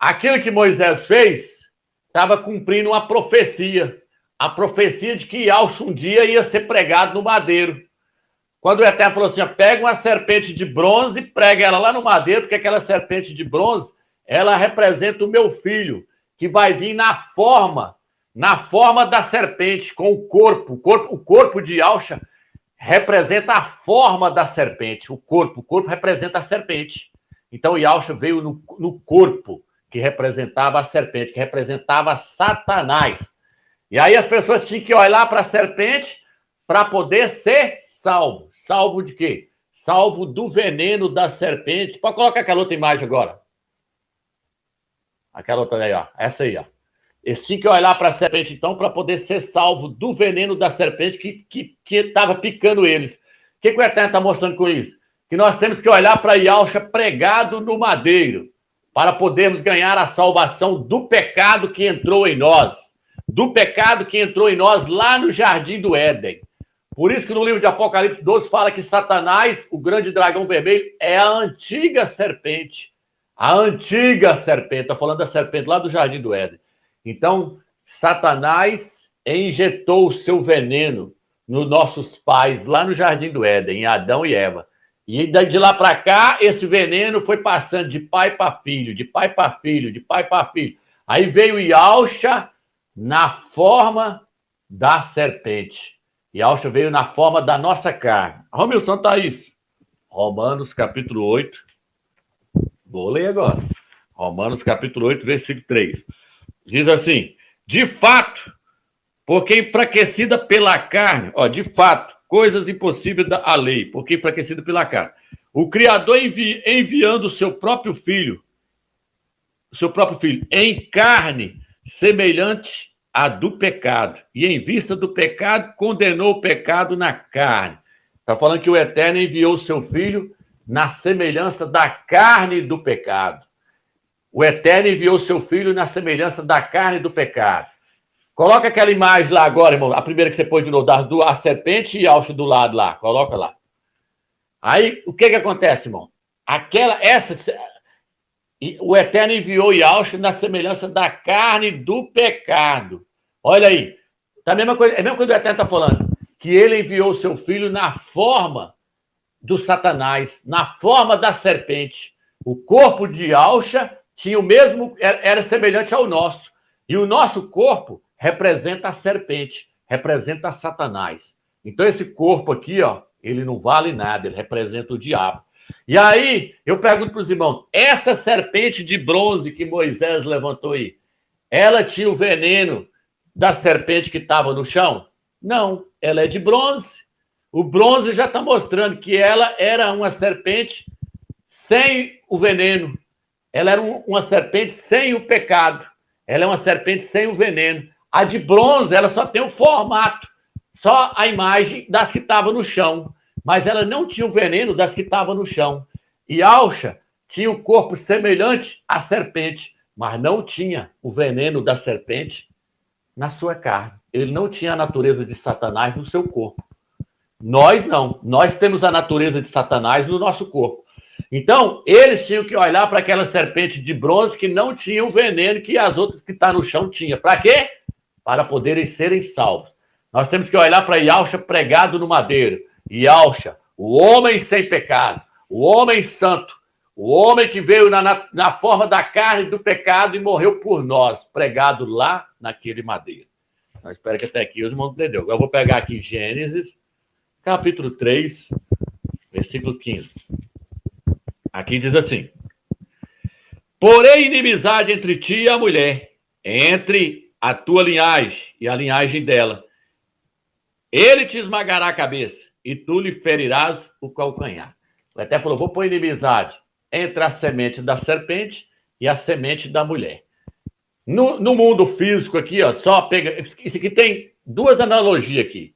Aquilo que Moisés fez estava cumprindo uma profecia. A profecia de que Iauxa um dia ia ser pregado no madeiro. Quando o Eterno falou assim, pega uma serpente de bronze e prega ela lá no madeiro, porque aquela serpente de bronze, ela representa o meu filho, que vai vir na forma da serpente, com o corpo. O corpo de Iauxa representa a forma da serpente. O corpo representa a serpente. Então, Iauxa veio no corpo que representava a serpente, que representava Satanás. E aí as pessoas tinham que olhar para a serpente para poder ser salvo. Salvo de quê? Salvo do veneno da serpente. Pode colocar aquela outra imagem agora. Aquela outra aí, ó. Essa aí, ó. Eles tinham que olhar para a serpente, então, para poder ser salvo do veneno da serpente que estava picando eles. O que o Eterno está mostrando com isso? Que nós temos que olhar para Iauxa pregado no madeiro, para podermos ganhar a salvação do pecado que entrou em nós. Do pecado que entrou em nós lá no Jardim do Éden. Por isso que no livro de Apocalipse 12 fala que Satanás, o grande dragão vermelho, é a antiga serpente. A antiga serpente. Está falando da serpente lá do Jardim do Éden. Então, Satanás injetou o seu veneno nos nossos pais lá no Jardim do Éden, em Adão e Eva. E de lá para cá, esse veneno foi passando de pai para filho, de pai para filho, de pai para filho. Aí veio Iauxa na forma da serpente. Iauxa veio na forma da nossa carne. Romilson, Thaís. Romanos capítulo 8. Vou ler agora. Romanos capítulo 8, versículo 3. Diz assim, de fato, porque enfraquecida pela carne, de fato, coisas impossíveis da lei, porque enfraquecida pela carne. O Criador enviando o seu próprio filho, em carne semelhante à do pecado, e em vista do pecado, condenou o pecado na carne. Está falando que o Eterno enviou o seu filho na semelhança da carne do pecado. O Eterno enviou o seu filho na semelhança da carne do pecado. Coloca aquela imagem lá agora, irmão. A primeira que você pôs de novo, a serpente e Iauxa do lado lá. Coloca lá. Aí, o que acontece, irmão? E o Eterno enviou Yahshua na semelhança da carne do pecado. Olha aí. Tá a mesma coisa, é a mesma coisa que o Eterno está falando. Que ele enviou o seu filho na forma do Satanás, na forma da serpente. O corpo de Yahshua tinha o mesmo, era semelhante ao nosso. E o nosso corpo representa a serpente, representa Satanás. Então esse corpo aqui, ó, ele não vale nada, ele representa o diabo. E aí, eu pergunto para os irmãos, essa serpente de bronze que Moisés levantou aí, ela tinha o veneno da serpente que estava no chão? Não, ela é de bronze. O bronze já está mostrando que ela era uma serpente sem o veneno. Ela era uma serpente sem o pecado. Ela é uma serpente sem o veneno. A de bronze, ela só tem o formato, só a imagem das que estavam no chão. Mas ela não tinha o veneno das que estavam no chão. E Yahshua tinha o corpo semelhante à serpente, mas não tinha o veneno da serpente na sua carne. Ele não tinha a natureza de Satanás no seu corpo. Nós não. Nós temos a natureza de Satanás no nosso corpo. Então, eles tinham que olhar para aquela serpente de bronze que não tinha o veneno que as outras que estão no chão tinham. Para quê? Para poderem serem salvos. Nós temos que olhar para Yahshua pregado no madeiro. Yahshua, o homem sem pecado, o homem santo, o homem que veio na forma da carne do pecado e morreu por nós, pregado lá naquele madeiro. Então, espero que até aqui os irmãos entenderam. Agora eu vou pegar aqui Gênesis, capítulo 3, versículo 15. Aqui diz assim: porém, inimizade entre ti e a mulher, entre a tua linhagem e a linhagem dela. Ele te esmagará a cabeça e tu lhe ferirás o calcanhar. Ele até falou, vou pôr inimizade entre a semente da serpente e a semente da mulher. No mundo físico aqui, ó, só pega... Isso aqui tem duas analogias aqui.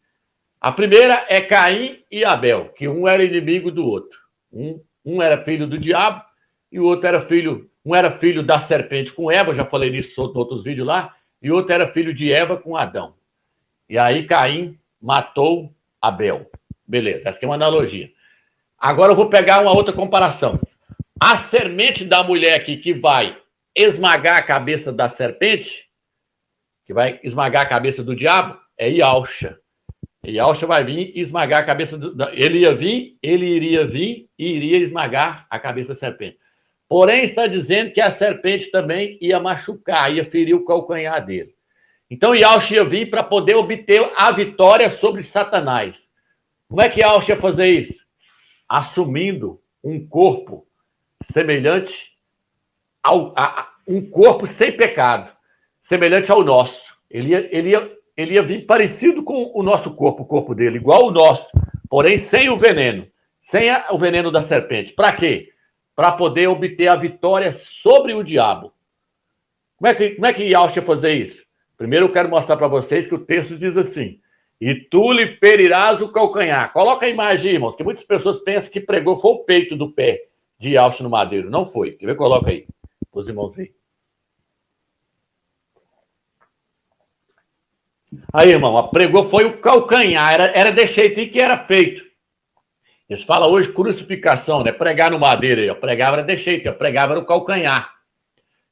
A primeira é Caim e Abel, que um era inimigo do outro. Um era filho do diabo e o outro era filho... Um era filho da serpente com Eva, já falei nisso em outros vídeos lá, e o outro era filho de Eva com Adão. E aí Caim matou Abel. Beleza, essa aqui é uma analogia. Agora eu vou pegar uma outra comparação. A semente da mulher aqui que vai esmagar a cabeça da serpente, que vai esmagar a cabeça do diabo, é Yahshua. Yahshua vai vir e esmagar a cabeça do... Ele iria vir e iria esmagar a cabeça da serpente. Porém, está dizendo que a serpente também ia machucar, ia ferir o calcanhar dele. Então, Yahshua ia vir para poder obter a vitória sobre Satanás. Como é que Yahshua ia fazer isso? Assumindo um corpo semelhante a um corpo sem pecado, semelhante ao nosso. Ele ia vir parecido com o nosso corpo, o corpo dele, igual o nosso, porém sem o veneno, sem o veneno da serpente. Para quê? Para poder obter a vitória sobre o diabo. Como é que Yahshua ia fazer isso? Primeiro eu quero mostrar para vocês que o texto diz assim: e tu lhe ferirás o calcanhar. Coloca a imagem, irmãos, que muitas pessoas pensam que pregou foi o peito do pé de Yahshua no madeiro. Não foi. Quer ver? Coloca aí, para os irmãos verem. Aí, irmão, pregou foi o calcanhar. Era desse jeito aí que era feito. Eles falam hoje crucificação, né? Pregar no madeiro aí, ó. Pregava era desse jeito, ó. Pregava era o calcanhar.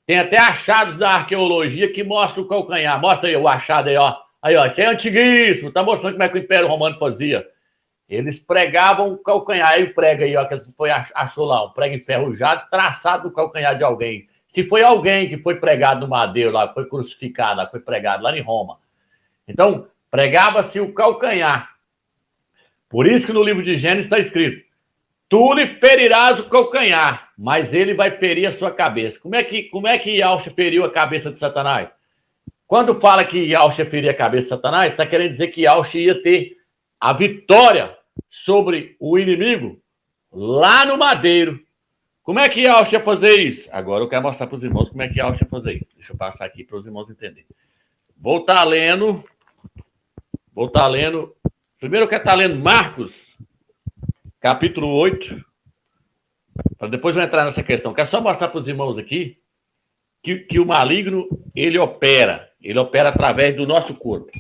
Tem até achados da arqueologia que mostram o calcanhar. Mostra aí o achado aí, ó. Aí, ó, isso é antiguíssimo. Tá mostrando como é que o Império Romano fazia. Eles pregavam o calcanhar. Aí o prega aí, ó, que achou lá, um prego enferrujado, traçado no calcanhar de alguém. Se foi alguém que foi pregado no madeiro lá, foi crucificado, lá, foi pregado lá em Roma. Então, pregava-se o calcanhar. Por isso que no livro de Gênesis está escrito: tu lhe ferirás o calcanhar, mas ele vai ferir a sua cabeça. Como é que Yahshua feriu a cabeça de Satanás? Quando fala que Yahshua feria a cabeça de Satanás, está querendo dizer que Yahshua ia ter a vitória sobre o inimigo lá no madeiro. Como é que Yahshua ia fazer isso? Agora eu quero mostrar para os irmãos como é que Yahshua ia fazer isso. Deixa eu passar aqui para os irmãos entenderem. Vou estar lendo. Primeiro eu quero estar lendo Marcos, capítulo 8. Para depois eu entrar nessa questão. Quero só mostrar para os irmãos aqui que o maligno, ele opera através do nosso corpo.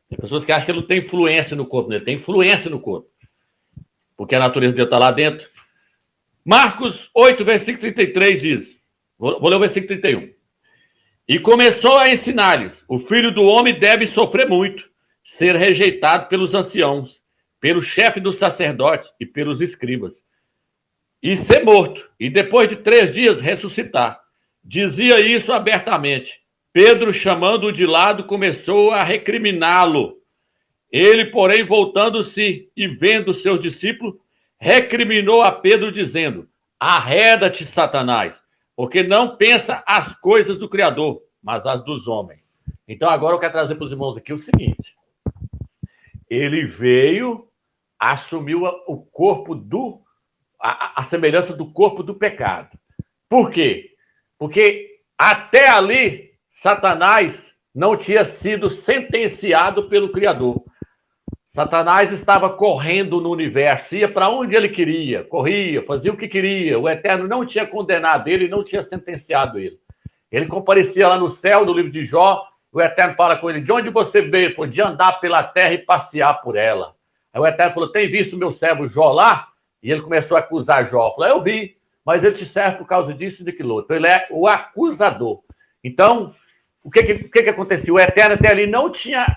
Tem pessoas que acham que ele não tem influência no corpo, ele tem influência no corpo, porque a natureza dele está lá dentro. Marcos 8, versículo 33 diz: Vou ler o versículo 31. E começou a ensinar-lhes: o filho do homem deve sofrer muito, ser rejeitado pelos anciãos, pelo chefe dos sacerdotes e pelos escribas, e ser morto, e depois de 3 dias ressuscitar. Dizia isso abertamente. Pedro, chamando-o de lado, começou a recriminá-lo. Ele, porém, voltando-se e vendo seus discípulos, recriminou a Pedro, dizendo: arreda-te, Satanás, porque não pensa as coisas do Criador, mas as dos homens. Então, agora eu quero trazer para os irmãos aqui o seguinte. Ele veio, assumiu o corpo a semelhança do corpo do pecado. Por quê? Porque até ali, Satanás não tinha sido sentenciado pelo Criador. Satanás estava correndo no universo, ia para onde ele queria, corria, fazia o que queria. O Eterno não tinha condenado ele, não tinha sentenciado ele. Ele comparecia lá no céu, no livro de Jó, o Eterno fala com ele: de onde você veio? Foi de andar pela terra e passear por ela. Aí o Eterno falou: tem visto meu servo Jó lá? E ele começou a acusar Jó. Falou: eu vi, mas ele te serve por causa disso e daquilo outro. Então ele é o acusador. Então, o que acontecia? O Eterno até ali não tinha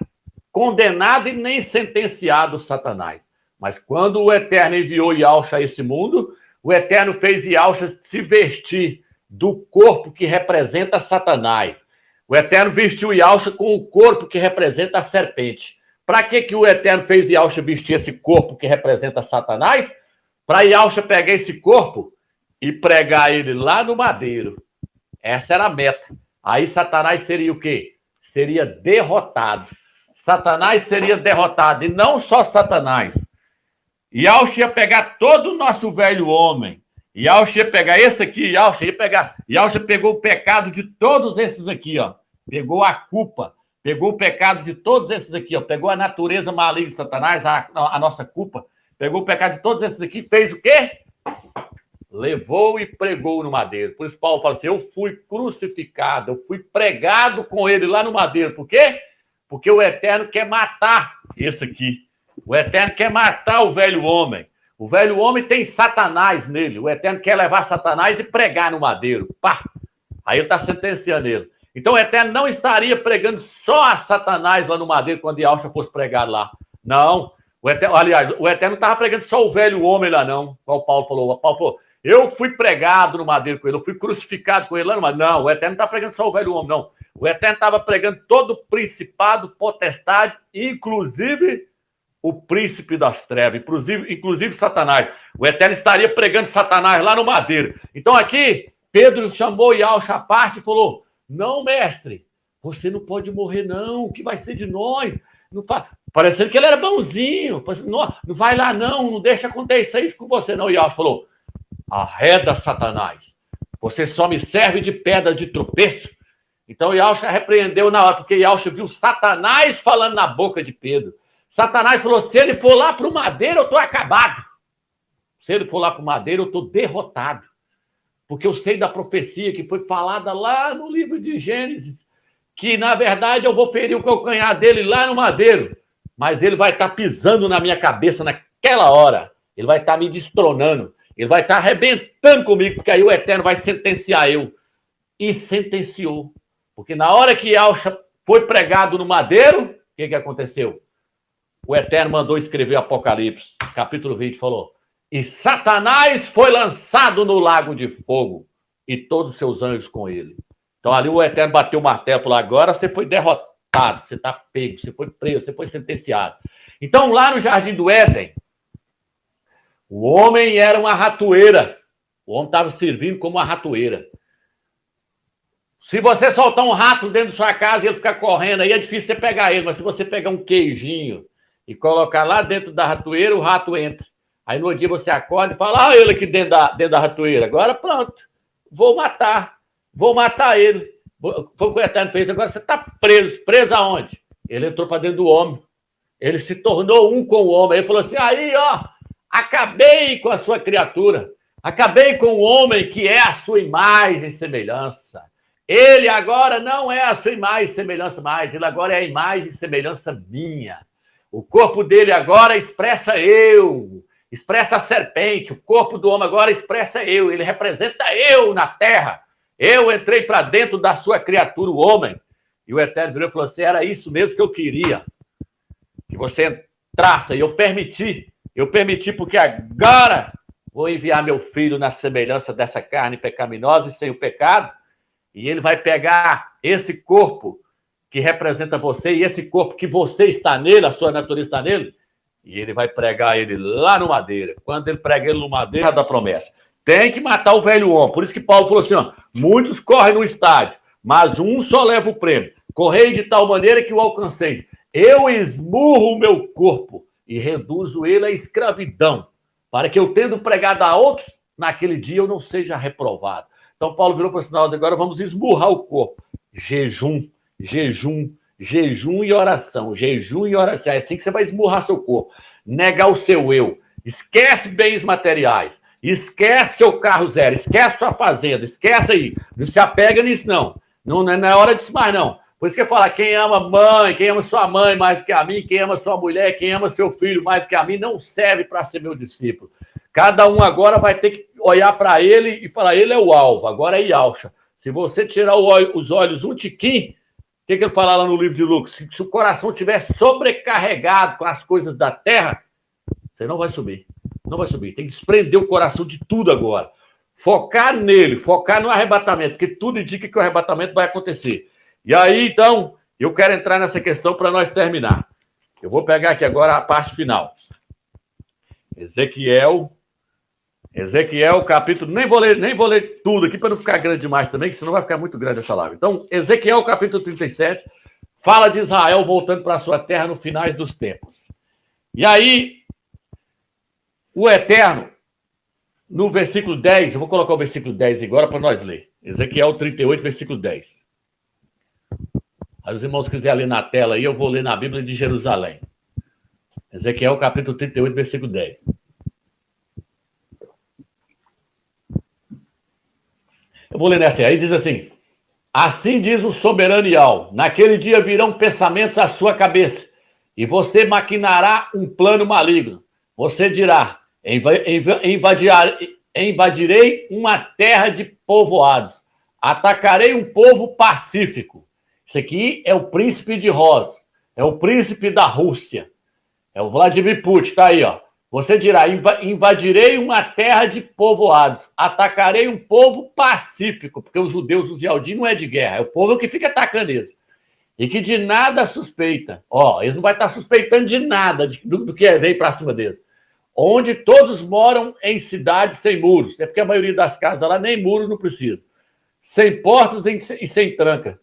condenado e nem sentenciado Satanás. Mas quando o Eterno enviou Yahushua a esse mundo, o Eterno fez Yahushua se vestir do corpo que representa Satanás. O Eterno vestiu Yahushua com o corpo que representa a serpente. Para que o Eterno fez Yahushua vestir esse corpo que representa Satanás? Para Yahushua pegar esse corpo e pregar ele lá no madeiro. Essa era a meta. Aí Satanás seria o quê? Seria derrotado. Satanás seria derrotado. E não só Satanás. Yahushua ia pegar todo o nosso velho homem. Yahushua ia pegar esse aqui, Yahushua ia pegar. Yahushua pegou o pecado de todos esses aqui, ó. Pegou a culpa. Pegou o pecado de todos esses aqui, ó. Pegou a natureza maligna de Satanás, a nossa culpa. Pegou o pecado de todos esses aqui, fez o quê? Levou e pregou no madeiro. Por isso Paulo fala assim: eu fui crucificado, eu fui pregado com ele lá no madeiro. Por quê? Porque o Eterno quer matar esse aqui. O Eterno quer matar o velho homem. O velho homem tem Satanás nele. O Eterno quer levar Satanás e pregar no madeiro. Pá! Aí ele está sentenciando ele. Então o Eterno não estaria pregando só a Satanás lá no madeiro quando Yahushua fosse pregar lá. Não. O Eterno não estava pregando só o velho homem lá, não. Como o Paulo falou. O Paulo falou: eu fui pregado no madeiro com ele, eu fui crucificado com ele lá no madeiro. Não, o Eterno não está pregando só o velho homem, não. O Eterno estava pregando todo o principado, potestade, inclusive o príncipe das trevas, inclusive Satanás. O Eterno estaria pregando Satanás lá no madeiro. Então aqui, Pedro chamou Yahushua à parte e falou: não, mestre, você não pode morrer, não. O que vai ser de nós? Parecendo que ele era bonzinho. Não vai lá, não deixa acontecer isso com você, não. E Yahushua falou: arreda, Satanás. Você só me serve de pedra de tropeço. Então Yahushua repreendeu na hora, porque Yahushua viu Satanás falando na boca de Pedro. Satanás falou: se ele for lá para o madeiro, eu estou acabado. Se ele for lá para o madeiro, eu estou derrotado. Porque eu sei da profecia que foi falada lá no livro de Gênesis, que, na verdade, eu vou ferir o calcanhar dele lá no madeiro. Mas ele vai estar pisando na minha cabeça naquela hora. Ele vai estar me destronando. Ele vai estar arrebentando comigo, porque aí o Eterno vai sentenciar eu. E sentenciou. Porque na hora que Yahushua foi pregado no madeiro, o que aconteceu? O Eterno mandou escrever Apocalipse, capítulo 20, falou: e Satanás foi lançado no lago de fogo, e todos os seus anjos com ele. Então ali o Eterno bateu o martelo e falou: agora você foi derrotado, você está pego, você foi preso, você foi sentenciado. Então lá no Jardim do Éden, o homem era uma ratoeira. O homem estava servindo como uma ratoeira. Se você soltar um rato dentro da sua casa e ele ficar correndo, aí é difícil você pegar ele. Mas se você pegar um queijinho e colocar lá dentro da ratoeira, o rato entra. Aí no dia você acorda e fala: ah, ele aqui dentro da ratoeira. Agora pronto, vou matar ele. Foi o que o Eterno fez. Agora você está preso. Preso aonde? Ele entrou para dentro do homem. Ele se tornou um com o homem. Ele falou assim: aí, ó, acabei com a sua criatura. Acabei com o homem que é a sua imagem e semelhança. Ele agora não é a sua imagem e semelhança mais. Ele agora é a imagem e semelhança minha. O corpo dele agora expressa eu. Expressa a serpente. O corpo do homem agora expressa eu. Ele representa eu na terra. Eu entrei para dentro da sua criatura, o homem. E o Eterno virou e falou assim, era isso mesmo que eu queria. Que você entrasse. E eu permiti porque agora vou enviar meu filho na semelhança dessa carne pecaminosa e sem o pecado. E ele vai pegar esse corpo que representa você e esse corpo que você está nele, a sua natureza está nele, e ele vai pregar ele lá no madeira. Quando ele prega ele no madeira, da promessa. Tem que matar o velho homem. Por isso que Paulo falou assim, ó, muitos correm no estádio, mas um só leva o prêmio. Correi de tal maneira que o alcanceis. Eu esmurro o meu corpo e reduzo ele à escravidão, para que eu, tendo pregado a outros, naquele dia eu não seja reprovado. Então Paulo virou e falou assim, nós agora vamos esmurrar o corpo. Jejum, jejum, jejum e oração. Jejum e oração. É assim que você vai esmurrar seu corpo. Negar o seu eu. Esquece bens materiais. Esquece seu carro zero. Esquece sua fazenda. Esquece aí. Não se apega nisso, não. Não é hora disso mais, não. Por isso que eu falo, quem ama mãe, quem ama sua mãe mais do que a mim, quem ama sua mulher, quem ama seu filho mais do que a mim, não serve para ser meu discípulo. Cada um agora vai ter que olhar para ele e falar, ele é o alvo, agora é Yalcha. Se você tirar os olhos um tiquinho, o que ele fala lá no livro de Lucas? Se o coração estiver sobrecarregado com as coisas da terra, você não vai subir. Não vai subir. Tem que desprender o coração de tudo agora. Focar nele, focar no arrebatamento, porque tudo indica que o arrebatamento vai acontecer. E aí, então, eu quero entrar nessa questão para nós terminar. Eu vou pegar aqui agora a parte final. Ezequiel, capítulo... Nem vou ler tudo aqui para não ficar grande demais também, que senão vai ficar muito grande essa live. Então, Ezequiel, capítulo 37, fala de Israel voltando para a sua terra no finais dos tempos. E aí, o Eterno, no versículo 10, eu vou colocar o versículo 10 agora para nós ler. Ezequiel 38, versículo 10. Aí os irmãos quiserem ler na tela aí, eu vou ler na Bíblia de Jerusalém. Ezequiel, capítulo 38, versículo 10. Eu vou ler nessa aí, diz assim, assim diz o soberano Yahweh, naquele dia virão pensamentos à sua cabeça, e você maquinará um plano maligno. Você dirá, invadirei uma terra de povoados, atacarei um povo pacífico. Isso aqui é o príncipe de Roz, é o príncipe da Rússia, é o Vladimir Putin, tá aí, ó. Você dirá, invadirei uma terra de povoados, atacarei um povo pacífico, porque os judeus, os Yaldim, não é de guerra, é o povo que fica atacando eles. E que de nada suspeita. Ó, eles não vão estar suspeitando de nada do que veio para cima deles. Onde todos moram em cidades sem muros. É porque a maioria das casas lá nem muro não precisa. Sem portas e sem tranca.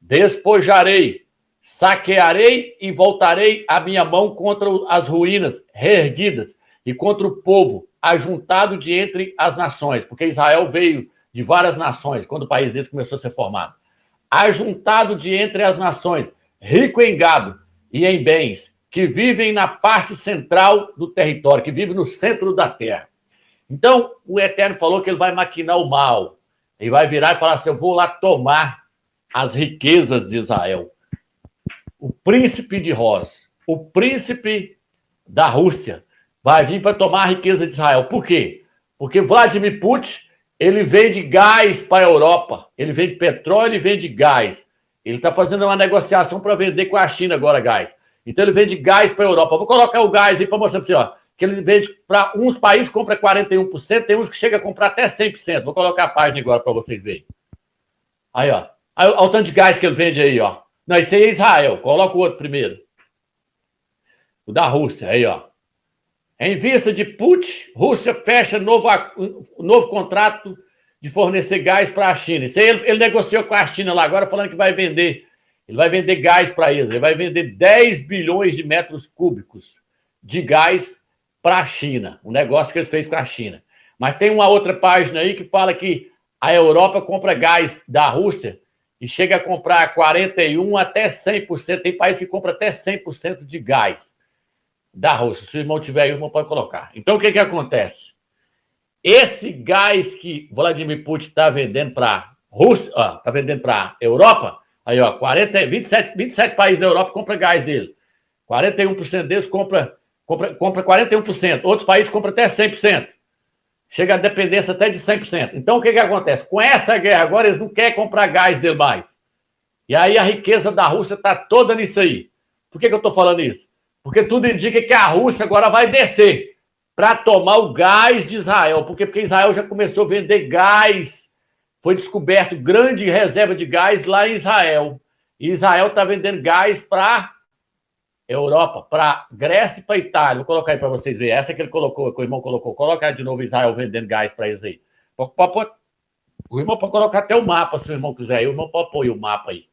Despojarei, saquearei e voltarei a minha mão contra as ruínas reerguidas e contra o povo ajuntado de entre as nações, porque Israel veio de várias nações quando o país deles começou a ser formado. Ajuntado de entre as nações, rico em gado e em bens, que vivem na parte central do território, que vivem no centro da terra. Então, o Eterno falou que ele vai maquinar o mal. Ele vai virar e falar assim, eu vou lá tomar as riquezas de Israel. O príncipe de Roz, o príncipe da Rússia, vai vir para tomar a riqueza de Israel. Por quê? Porque Vladimir Putin, ele vende gás para a Europa, ele vende petróleo e vende gás. Ele está fazendo uma negociação para vender com a China agora gás. Então ele vende gás para a Europa. Vou colocar o gás aí para mostrar para você, ó, que ele vende para uns países, compra 41%, tem uns que chega a comprar até 100%. Vou colocar a página agora para vocês verem. Aí, ó. Olha o tanto de gás que ele vende aí, ó. Não, esse aí é Israel. Coloca o outro primeiro. O da Rússia, aí, ó. Em vista de Putin, Rússia fecha novo contrato de fornecer gás para a China. Isso aí ele negociou com a China lá agora, falando que vai vender. Ele vai vender gás para eles. Ele vai vender 10 bilhões de metros cúbicos de gás para a China. Um negócio que ele fez com a China. Mas tem uma outra página aí que fala que a Europa compra gás da Rússia e chega a comprar 41% até 100%. Tem país que compra até 100% de gás da Rússia. Se o irmão tiver aí, o irmão pode colocar. Então, o que acontece? Esse gás que Vladimir Putin está vendendo para a Rússia, está vendendo para a Europa, aí, ó, 27 países da Europa compram gás dele. 41% deles compra 41%. Outros países compram até 100%. Chega a dependência até de 100%. Então, o que acontece? Com essa guerra agora, eles não querem comprar gás dele mais. E aí a riqueza da Rússia está toda nisso aí. Por que eu estou falando isso? Porque tudo indica que a Rússia agora vai descer para tomar o gás de Israel. Porque Israel já começou a vender gás. Foi descoberto grande reserva de gás lá em Israel. E Israel está vendendo gás para Europa, para Grécia e para Itália. Vou colocar aí para vocês verem. Essa que ele colocou, que o irmão colocou. Coloca de novo Israel vendendo gás para eles aí. O irmão pode colocar até o mapa, se o irmão quiser. Aí o irmão pode pôr o mapa aí.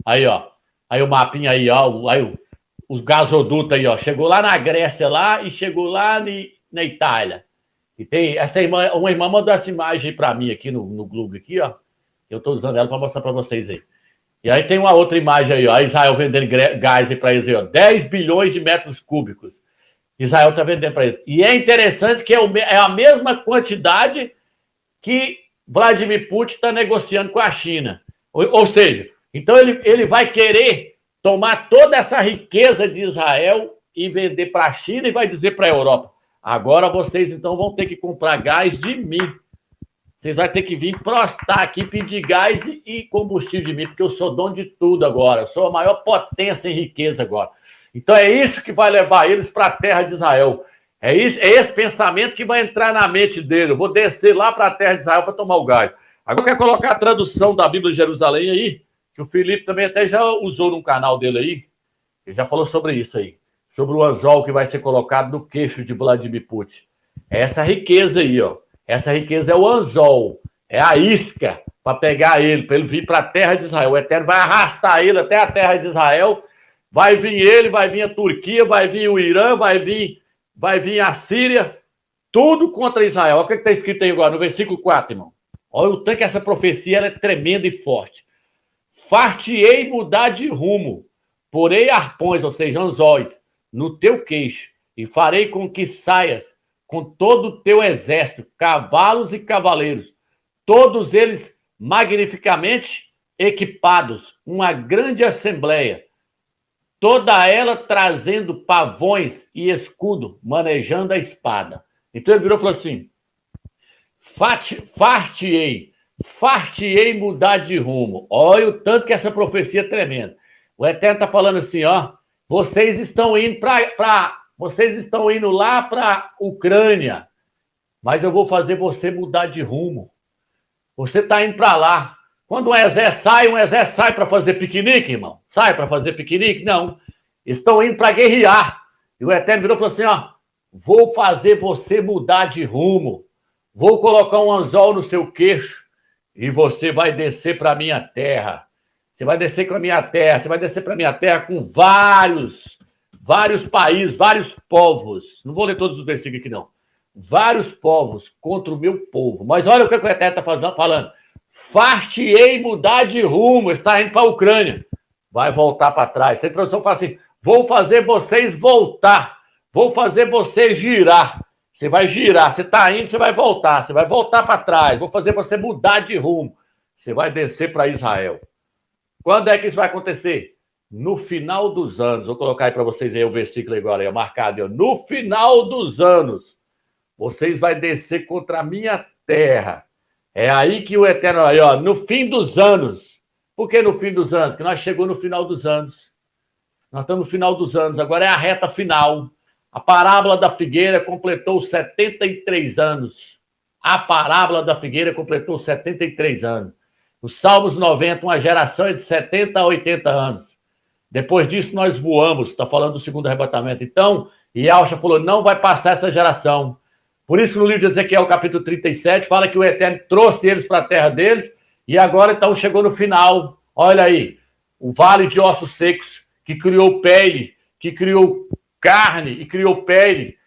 Aí, ó. Aí o mapinha aí, ó. Aí os gasodutos aí, ó. Chegou lá na Grécia lá e chegou lá na Itália. E tem essa irmã, uma irmã mandou essa imagem aí para mim aqui no Globo aqui, ó. Eu estou usando ela para mostrar para vocês aí. E aí tem uma outra imagem aí, ó. Israel vendendo gás aí para eles aí, ó. 10 bilhões de metros cúbicos. Israel está vendendo para eles. E é interessante que é a mesma quantidade que Vladimir Putin está negociando com a China. Ou seja, então ele vai querer tomar toda essa riqueza de Israel e vender para a China e vai dizer para a Europa: agora vocês então vão ter que comprar gás de mim. Vocês vão ter que vir prostar aqui, pedir gás e combustível de mim, porque eu sou dono de tudo agora. Eu sou a maior potência em riqueza agora. Então é isso que vai levar eles para a terra de Israel. É esse pensamento que vai entrar na mente dele. Eu vou descer lá para a terra de Israel para tomar o gás. Agora eu quero colocar a tradução da Bíblia de Jerusalém aí, que o Felipe também até já usou num canal dele aí. Ele já falou sobre isso aí. Sobre o anzol que vai ser colocado no queixo de Vladimir Putin. É essa riqueza aí, ó. Essa riqueza é o anzol. É a isca para pegar ele, para ele vir para a terra de Israel. O Eterno vai arrastar ele até a terra de Israel. Vai vir ele, vai vir a Turquia, vai vir o Irã, vai vir a Síria. Tudo contra Israel. Olha o que está escrito aí agora, no versículo 4, irmão. Olha o tanto que essa profecia ela é tremenda e forte. Far-te-ei mudar de rumo, porei arpões, ou seja, anzóis, no teu queixo, e farei com que saias com todo o teu exército, cavalos e cavaleiros, todos eles magnificamente equipados, uma grande assembleia, toda ela trazendo pavões e escudo, manejando a espada. Então ele virou e falou assim: far-te-ei mudar de rumo. Olha o tanto que essa profecia é tremenda. O Eterno está falando assim, ó, vocês estão indo lá para a Ucrânia, mas eu vou fazer você mudar de rumo. Você está indo para lá. Quando um exército sai para fazer piquenique, irmão? Sai para fazer piquenique? Não. Estão indo para guerrear. E o Eterno virou e falou assim, ó, vou fazer você mudar de rumo. Vou colocar um anzol no seu queixo e você vai descer para a minha terra. Você vai descer com a minha terra. Você vai descer para a minha terra com vários países, vários povos. Não vou ler todos os versículos aqui, não. Vários povos contra o meu povo. Mas olha o que o Eterno está falando. Far-te-ei mudar de rumo. Está indo para a Ucrânia. Vai voltar para trás. Tem tradução que fala assim, vou fazer vocês voltar. Vou fazer você girar. Você vai girar. Você está indo, você vai voltar. Você vai voltar para trás. Vou fazer você mudar de rumo. Você vai descer para Israel. Quando é que isso vai acontecer? No final dos anos. Vou colocar aí para vocês aí o versículo agora, aí, marcado. Aí, no final dos anos, vocês vão descer contra a minha terra. É aí que o Eterno... Aí, ó, no fim dos anos. Por que no fim dos anos? Porque nós chegamos no final dos anos. Nós estamos no final dos anos. Agora é a reta final. A parábola da figueira completou 73 anos. A parábola da figueira completou 73 anos. Os Salmos 90, uma geração é de 70 a 80 anos. Depois disso, nós voamos. Está falando do segundo arrebatamento. Então, Yahshua falou, não vai passar essa geração. Por isso que no livro de Ezequiel, capítulo 37, fala que o Eterno trouxe eles para a terra deles e agora, então, chegou no final. Olha aí, o vale de ossos secos, que criou pele, que criou carne e criou pele.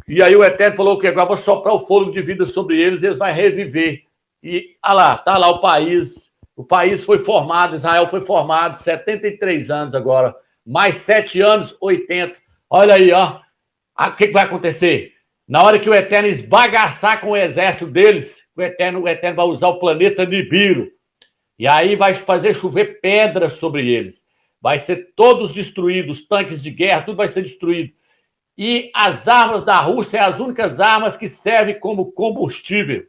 E aí o Eterno falou que agora vou soprar o fôlego de vida sobre eles e eles vão reviver. E, olha lá, está lá o país. O país foi formado, Israel foi formado, 73 anos agora. Mais 7 anos, 80. Olha aí, ó. O que vai acontecer? Na hora que o Eterno esbagaçar com o exército deles, o Eterno vai usar o planeta Nibiru. E aí vai fazer chover pedras sobre eles. Vai ser todos destruídos, tanques de guerra, tudo vai ser destruído. E as armas da Rússia são as únicas armas que servem como combustível.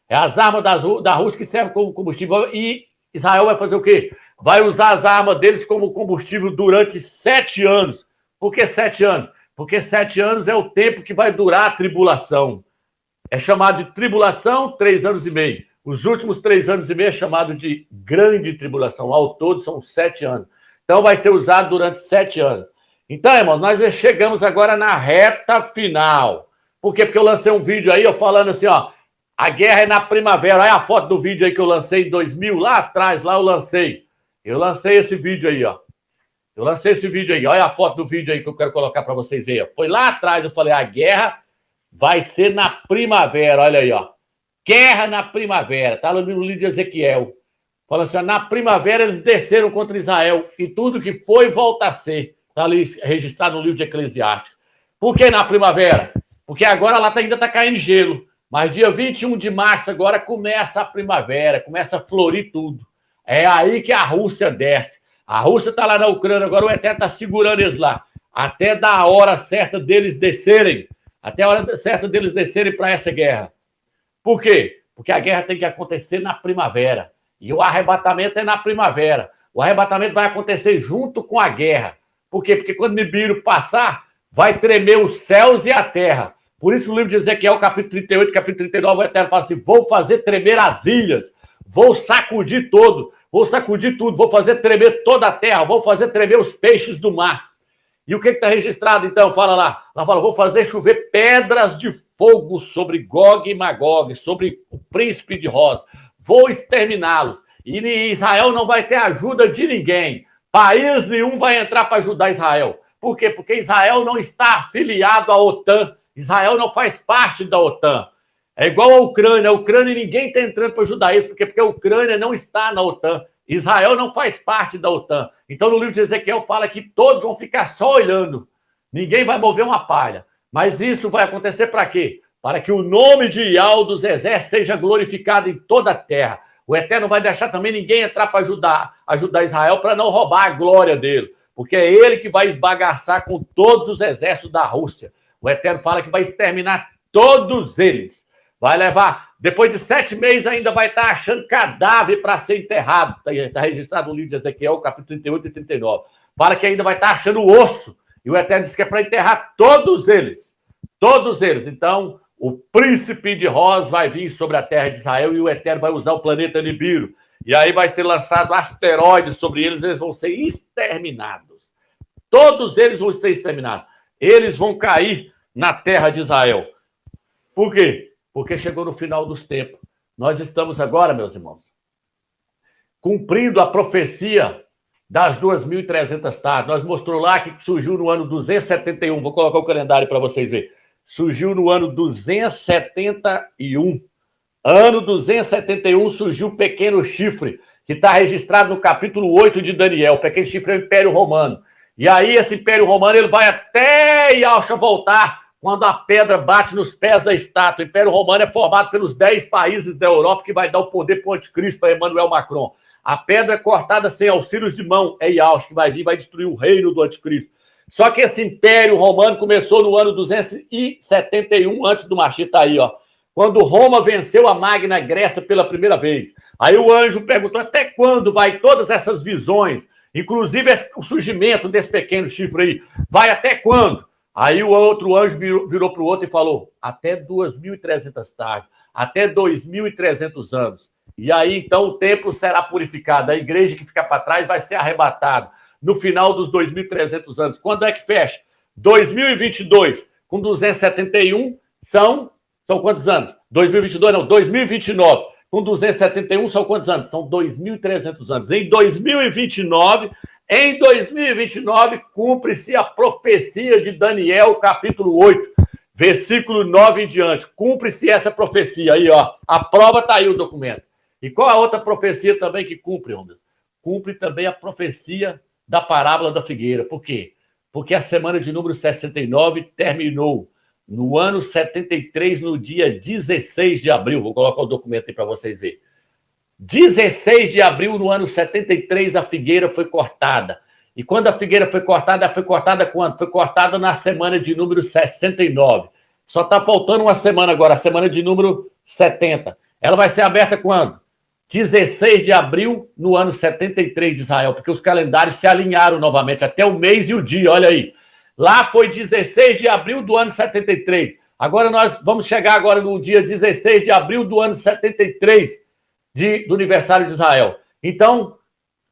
É as armas da Rússia que servem como combustível. E Israel vai fazer o quê? Vai usar as armas deles como combustível durante 7 anos. Por que 7 anos? Porque 7 anos é o tempo que vai durar a tribulação. É chamado de tribulação 3 anos e meio. Os últimos 3 anos e meio é chamado de grande tribulação. Ao todo são 7 anos. Então vai ser usado durante 7 anos. Então, irmãos, nós chegamos agora na reta final. Por quê? Porque eu lancei um vídeo aí, falando assim, ó, a guerra é na primavera. Olha a foto do vídeo aí que eu lancei em 2000, lá atrás, lá eu lancei. Eu lancei esse vídeo aí, ó. Eu lancei esse vídeo aí. Olha a foto do vídeo aí que eu quero colocar para vocês verem. Foi lá atrás, eu falei, a guerra vai ser na primavera. Olha aí, ó. Guerra na primavera. Tá no livro de Ezequiel. Falando assim, ó, na primavera eles desceram contra Israel e tudo que foi volta a ser. Está ali registrado no livro de Eclesiastes. Por que na primavera? Porque agora lá ainda está caindo gelo. Mas dia 21 de março agora começa a primavera, começa a florir tudo. É aí que a Rússia desce. A Rússia está lá na Ucrânia, agora o Eterno está segurando eles lá. Até dar a hora certa deles descerem. Até a hora certa deles descerem para essa guerra. Por quê? Porque a guerra tem que acontecer na primavera. E o arrebatamento é na primavera. O arrebatamento vai acontecer junto com a guerra. Por quê? Porque quando Nibiru passar, vai tremer os céus e a terra. Por isso, no livro de Ezequiel, capítulo 38, capítulo 39, o Eterno fala assim, vou fazer tremer as ilhas, vou sacudir tudo, vou fazer tremer toda a terra, vou fazer tremer os peixes do mar. E o que está registrado, então? Fala lá. Ela fala, vou fazer chover pedras de fogo sobre Gog e Magog, sobre o príncipe de Rosa. Vou exterminá-los. E Israel não vai ter ajuda de ninguém. País nenhum vai entrar para ajudar Israel. Por quê? Porque Israel não está afiliado à OTAN. Israel não faz parte da OTAN. É igual a Ucrânia. A Ucrânia ninguém está entrando para ajudar isso. Porque a Ucrânia não está na OTAN. Israel não faz parte da OTAN. Então, no livro de Ezequiel fala que todos vão ficar só olhando. Ninguém vai mover uma palha. Mas isso vai acontecer para quê? Para que o nome de Yahweh dos exércitos seja glorificado em toda a terra. O Eterno vai deixar também ninguém entrar para ajudar Israel para não roubar a glória dele. Porque é ele que vai esbagaçar com todos os exércitos da Rússia. O Eterno fala que vai exterminar todos eles. Vai levar, depois de 7 meses ainda vai estar achando cadáver para ser enterrado. Está registrado no livro de Ezequiel, capítulo 38 e 39. Fala que ainda vai estar achando osso. E o Eterno diz que é para enterrar todos eles. Todos eles. Então, o príncipe de Roz vai vir sobre a terra de Israel e o Eterno vai usar o planeta Nibiru. E aí vai ser lançado asteroides sobre eles, eles vão ser exterminados. Todos eles vão ser exterminados. Eles vão cair na terra de Israel. Por quê? Porque chegou no final dos tempos. Nós estamos agora, meus irmãos, cumprindo a profecia das 2.300 tardes. Nós mostrou lá que surgiu no ano 271. Vou colocar o calendário para vocês verem. Surgiu no ano 271. Ano 271 surgiu o pequeno chifre, que está registrado no capítulo 8 de Daniel. O pequeno chifre é o Império Romano. E aí esse Império Romano ele vai até Yalcha voltar, quando a pedra bate nos pés da estátua. O Império Romano é formado pelos 10 países da Europa, que vai dar o poder para o anticristo, para Emmanuel Macron. A pedra é cortada sem auxílios de mão, é Yalcha, que vai vir e vai destruir o reino do anticristo. Só que esse Império Romano começou no ano 271 antes do Mashiach, tá aí, ó. Quando Roma venceu a Magna Grécia pela primeira vez. Aí o anjo perguntou, até quando vai todas essas visões, inclusive o surgimento desse pequeno chifre aí, vai até quando? Aí o outro anjo virou para o outro e falou, até 2.300 tardes, até 2.300 anos. E aí, então, o templo será purificado. A igreja que fica para trás vai ser arrebatada no final dos 2.300 anos. Quando é que fecha? 2022, com 271, são quantos anos? 2022, não, 2029. Com 271, são quantos anos? São 2.300 anos. Em 2029, cumpre-se a profecia de Daniel, capítulo 8, versículo 9 em diante. Cumpre-se essa profecia aí, ó. A prova está aí, o documento. E qual a outra profecia também que cumpre, Romeu? Cumpre também a profecia da parábola da figueira. Por quê? Porque a semana de número 69 terminou no ano 73, no dia 16 de abril. Vou colocar o documento aí para vocês verem. 16 de abril, no ano 73, a figueira foi cortada. E quando a figueira foi cortada quando? Foi cortada na semana de número 69. Só está faltando uma semana agora, a semana de número 70. Ela vai ser aberta quando? 16 de abril, no ano 73 de Israel, porque os calendários se alinharam novamente, até o mês e o dia, olha aí. Lá foi 16 de abril do ano 73. Agora nós vamos chegar agora no dia 16 de abril do ano 73 do aniversário de Israel. Então,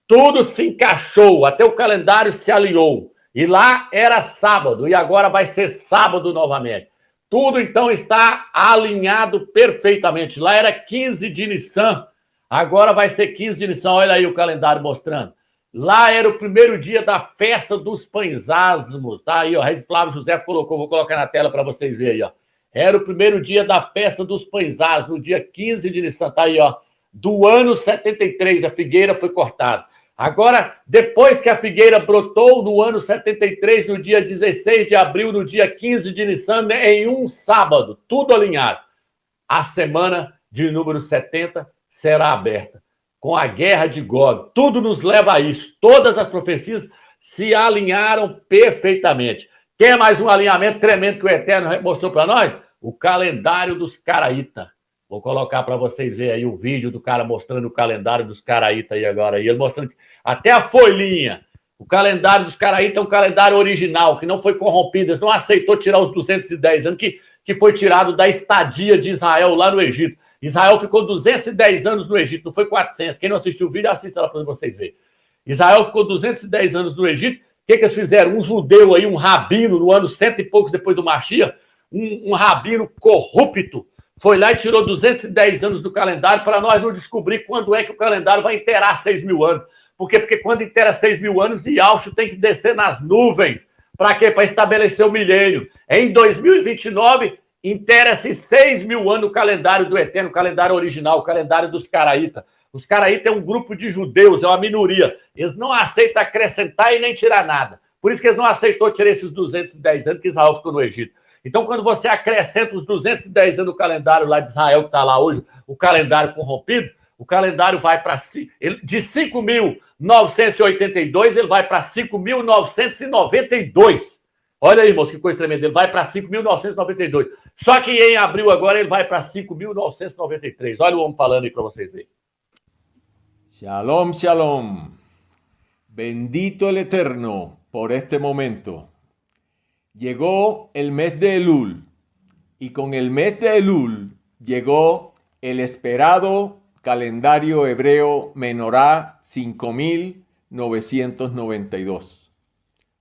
tudo se encaixou, até o calendário se alinhou. E lá era sábado, e agora vai ser sábado novamente. Tudo, então, está alinhado perfeitamente. Lá era 15 de Nissan, agora vai ser 15 de Nissan. Olha aí o calendário mostrando. Lá era o primeiro dia da festa dos pães asmos. Tá aí, ó. Rei Flávio José colocou, vou colocar na tela para vocês verem aí, ó. Era o primeiro dia da festa dos pães asmos, no dia 15 de Nissan. Tá aí, ó. Do ano 73, a figueira foi cortada. Agora, depois que a figueira brotou no ano 73, no dia 16 de abril, no dia 15 de Nissan, em um sábado, tudo alinhado. A semana de número 70 será aberta, com a guerra de Gog. Tudo nos leva a isso. Todas as profecias se alinharam perfeitamente. Quer mais um alinhamento tremendo que o Eterno mostrou para nós? O calendário dos Caraítas. Vou colocar para vocês verem aí o vídeo do cara mostrando o calendário dos Caraítas aí agora. E ele mostrando até a folhinha. O calendário dos Caraítas é um calendário original, que não foi corrompido. Eles não aceitou tirar os 210 anos, que foi tirado da estadia de Israel lá no Egito. Israel ficou 210 anos no Egito, não foi 400. Quem não assistiu o vídeo, assista lá para vocês verem. Israel ficou 210 anos no Egito. O que eles fizeram? Um judeu aí, um rabino, no ano 100 e poucos depois do Mashiach, um rabino corrupto, foi lá e tirou 210 anos do calendário para nós não descobrir quando é que o calendário vai inteirar 6 mil anos. Por quê? Porque quando inteira 6 mil anos, Yahshua tem que descer nas nuvens. Para quê? Para estabelecer o milênio. Em 2029, inteira-se 6 mil anos o calendário do Eterno, o calendário original, o calendário dos Caraítas. Os Caraítas é um grupo de judeus, é uma minoria. Eles não aceitam acrescentar e nem tirar nada. Por isso que eles não aceitou tirar esses 210 anos que Israel ficou no Egito. Então, quando você acrescenta os 210 anos do calendário lá de Israel, que está lá hoje, o calendário corrompido, o calendário vai para... De 5.982, ele vai para 5.992. Olha aí, moço, que coisa tremenda. Ele vai para 5.992. Só que em abril agora ele vai para 5.993. Olha o homem falando aí para vocês verem. Shalom, shalom. Bendito el Eterno por este momento. Llegó el mes de Elul y con el mes de Elul llegó el esperado calendario hebreo Menorá 5992,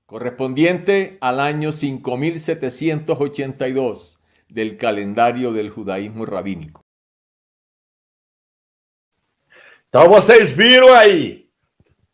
correspondiente al año 5782 del calendario del judaísmo rabínico. Então vocês viram aí,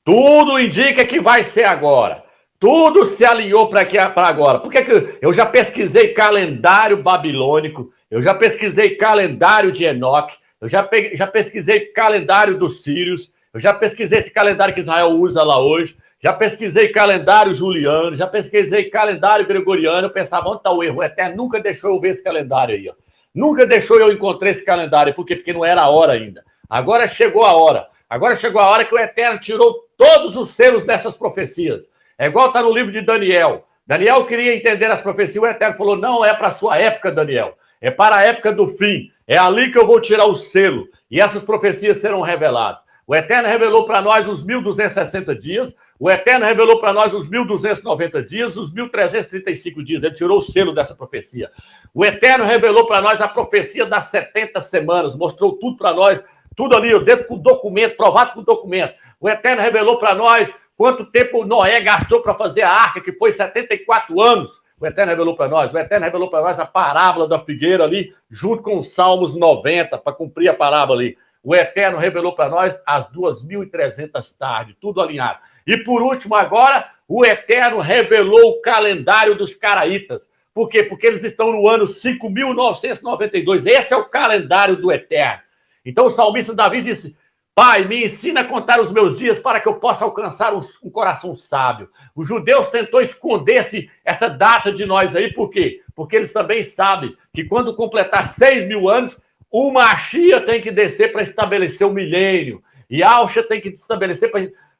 tudo indica que vai ser agora. Tudo se alinhou para agora. Por que eu já pesquisei calendário babilônico, eu já pesquisei calendário de Enoque, eu já pesquisei calendário dos sírios, eu já pesquisei esse calendário que Israel usa lá hoje, já pesquisei calendário juliano, já pesquisei calendário gregoriano. Eu pensava, onde está o erro? O Eterno nunca deixou eu ver esse calendário aí, ó. Nunca deixou eu encontrar esse calendário. Por quê? Porque não era a hora ainda. Agora chegou a hora. Agora chegou a hora que o Eterno tirou todos os selos dessas profecias. É igual está no livro de Daniel. Daniel queria entender as profecias, o Eterno falou, não é para a sua época, Daniel. É para a época do fim. É ali que eu vou tirar o selo. E essas profecias serão reveladas. O Eterno revelou para nós os 1.260 dias. O Eterno revelou para nós os 1.290 dias, os 1.335 dias. Ele tirou o selo dessa profecia. O Eterno revelou para nós a profecia das 70 semanas. Mostrou tudo para nós. Tudo ali, dentro com documento, provado com documento. O Eterno revelou para nós quanto tempo Noé gastou para fazer a arca, que foi 74 anos. O Eterno revelou para nós. O Eterno revelou para nós a parábola da figueira ali, junto com os Salmos 90, para cumprir a parábola ali. O Eterno revelou para nós as 2.300 tardes, tudo alinhado. E por último, agora, o Eterno revelou o calendário dos Caraítas. Por quê? Porque eles estão no ano 5.992. Esse é o calendário do Eterno. Então o salmista Davi disse, Pai, me ensina a contar os meus dias para que eu possa alcançar um coração sábio. Os judeus tentou esconder essa data de nós aí, por quê? Porque eles também sabem que quando completar 6 mil anos, o Mashiach tem que descer para estabelecer o milênio. E Yahshua tem que estabelecer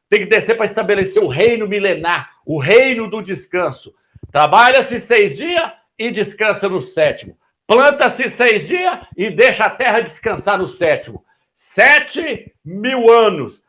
tem que descer para estabelecer o reino milenar, o reino do descanso. Trabalha-se 6 dias e descansa no 7º. Planta-se 6 dias e deixa a terra descansar no 7º. 7.000 anos.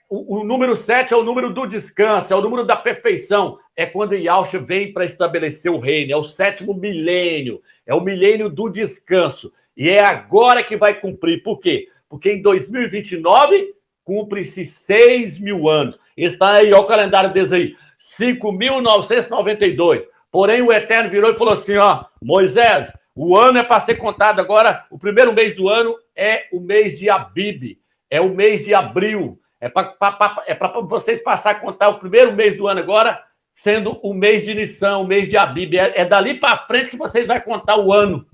O número 7 é o número do descanso, é o número da perfeição. É quando Yahushua vem para estabelecer o reino. É o 7º milênio. É o milênio do descanso. E é agora que vai cumprir. Por quê? Porque em 2029 cumpre-se 6.000 anos. Está aí, olha o calendário deles aí. 5.992. Porém, o Eterno virou e falou assim, ó, Moisés, o ano é para ser contado agora, o primeiro mês do ano é o mês de Abib, é o mês de abril. É para vocês passar a contar o primeiro mês do ano agora, sendo o mês de Nissan, o mês de Abib. É dali para frente que vocês vão contar o ano.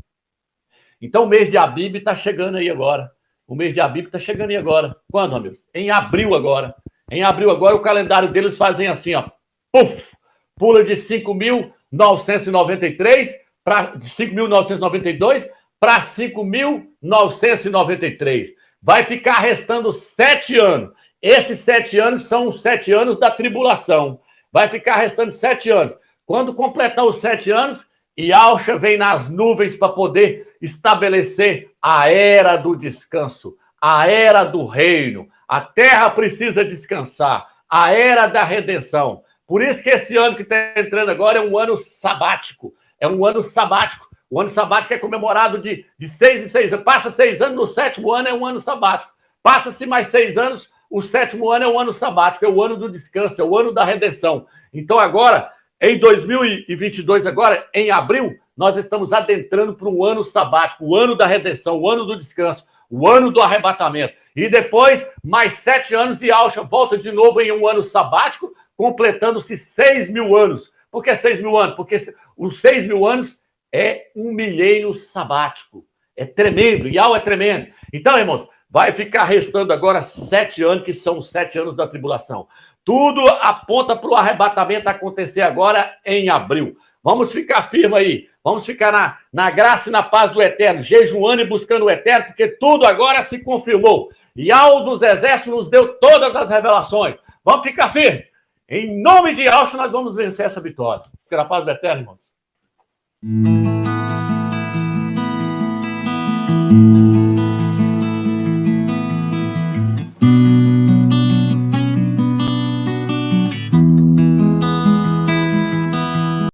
Então, o mês de Abib está chegando aí agora. O mês de Abib está chegando aí agora. Quando, amigos? Em abril agora. Em abril agora, o calendário deles fazem assim, ó. Puf! Pula de 5.993 para 5.992 para 5.993. Vai ficar restando 7 anos. Esses 7 anos são os 7 anos da tribulação. Vai ficar restando 7 anos. Quando completar os 7 anos, Yahushua vem nas nuvens para poder estabelecer a era do descanso, a era do reino. A terra precisa descansar, a era da redenção. Por isso que esse ano que está entrando agora é um ano sabático. É um ano sabático. O ano sabático é comemorado de 6 em 6 anos. Passa 6 anos, no 7º ano é um ano sabático. Passa-se mais 6 anos, o 7º ano é um ano sabático. É o ano do descanso, é o ano da redenção. Então agora, em 2022 agora, em abril, nós estamos adentrando para um ano sabático, o ano da redenção, o ano do descanso, o ano do arrebatamento. E depois, mais 7 anos, e Yahushua volta de novo em um ano sabático, completando-se 6.000 anos. Por que 6.000 anos? Porque os 6.000 anos é um milênio sabático. É tremendo, Yahushua é tremendo. Então, irmãos, vai ficar restando agora 7 anos, que são os 7 anos da tribulação. Tudo aponta para o arrebatamento acontecer agora em abril. Vamos ficar firme aí. Vamos ficar na graça e na paz do Eterno, jejuando e buscando o Eterno, porque tudo agora se confirmou. Yahushua dos Exércitos nos deu todas as revelações. Vamos ficar firme. Em nome de Yahushua, nós vamos vencer essa vitória. Fica na paz do Eterno, irmãos.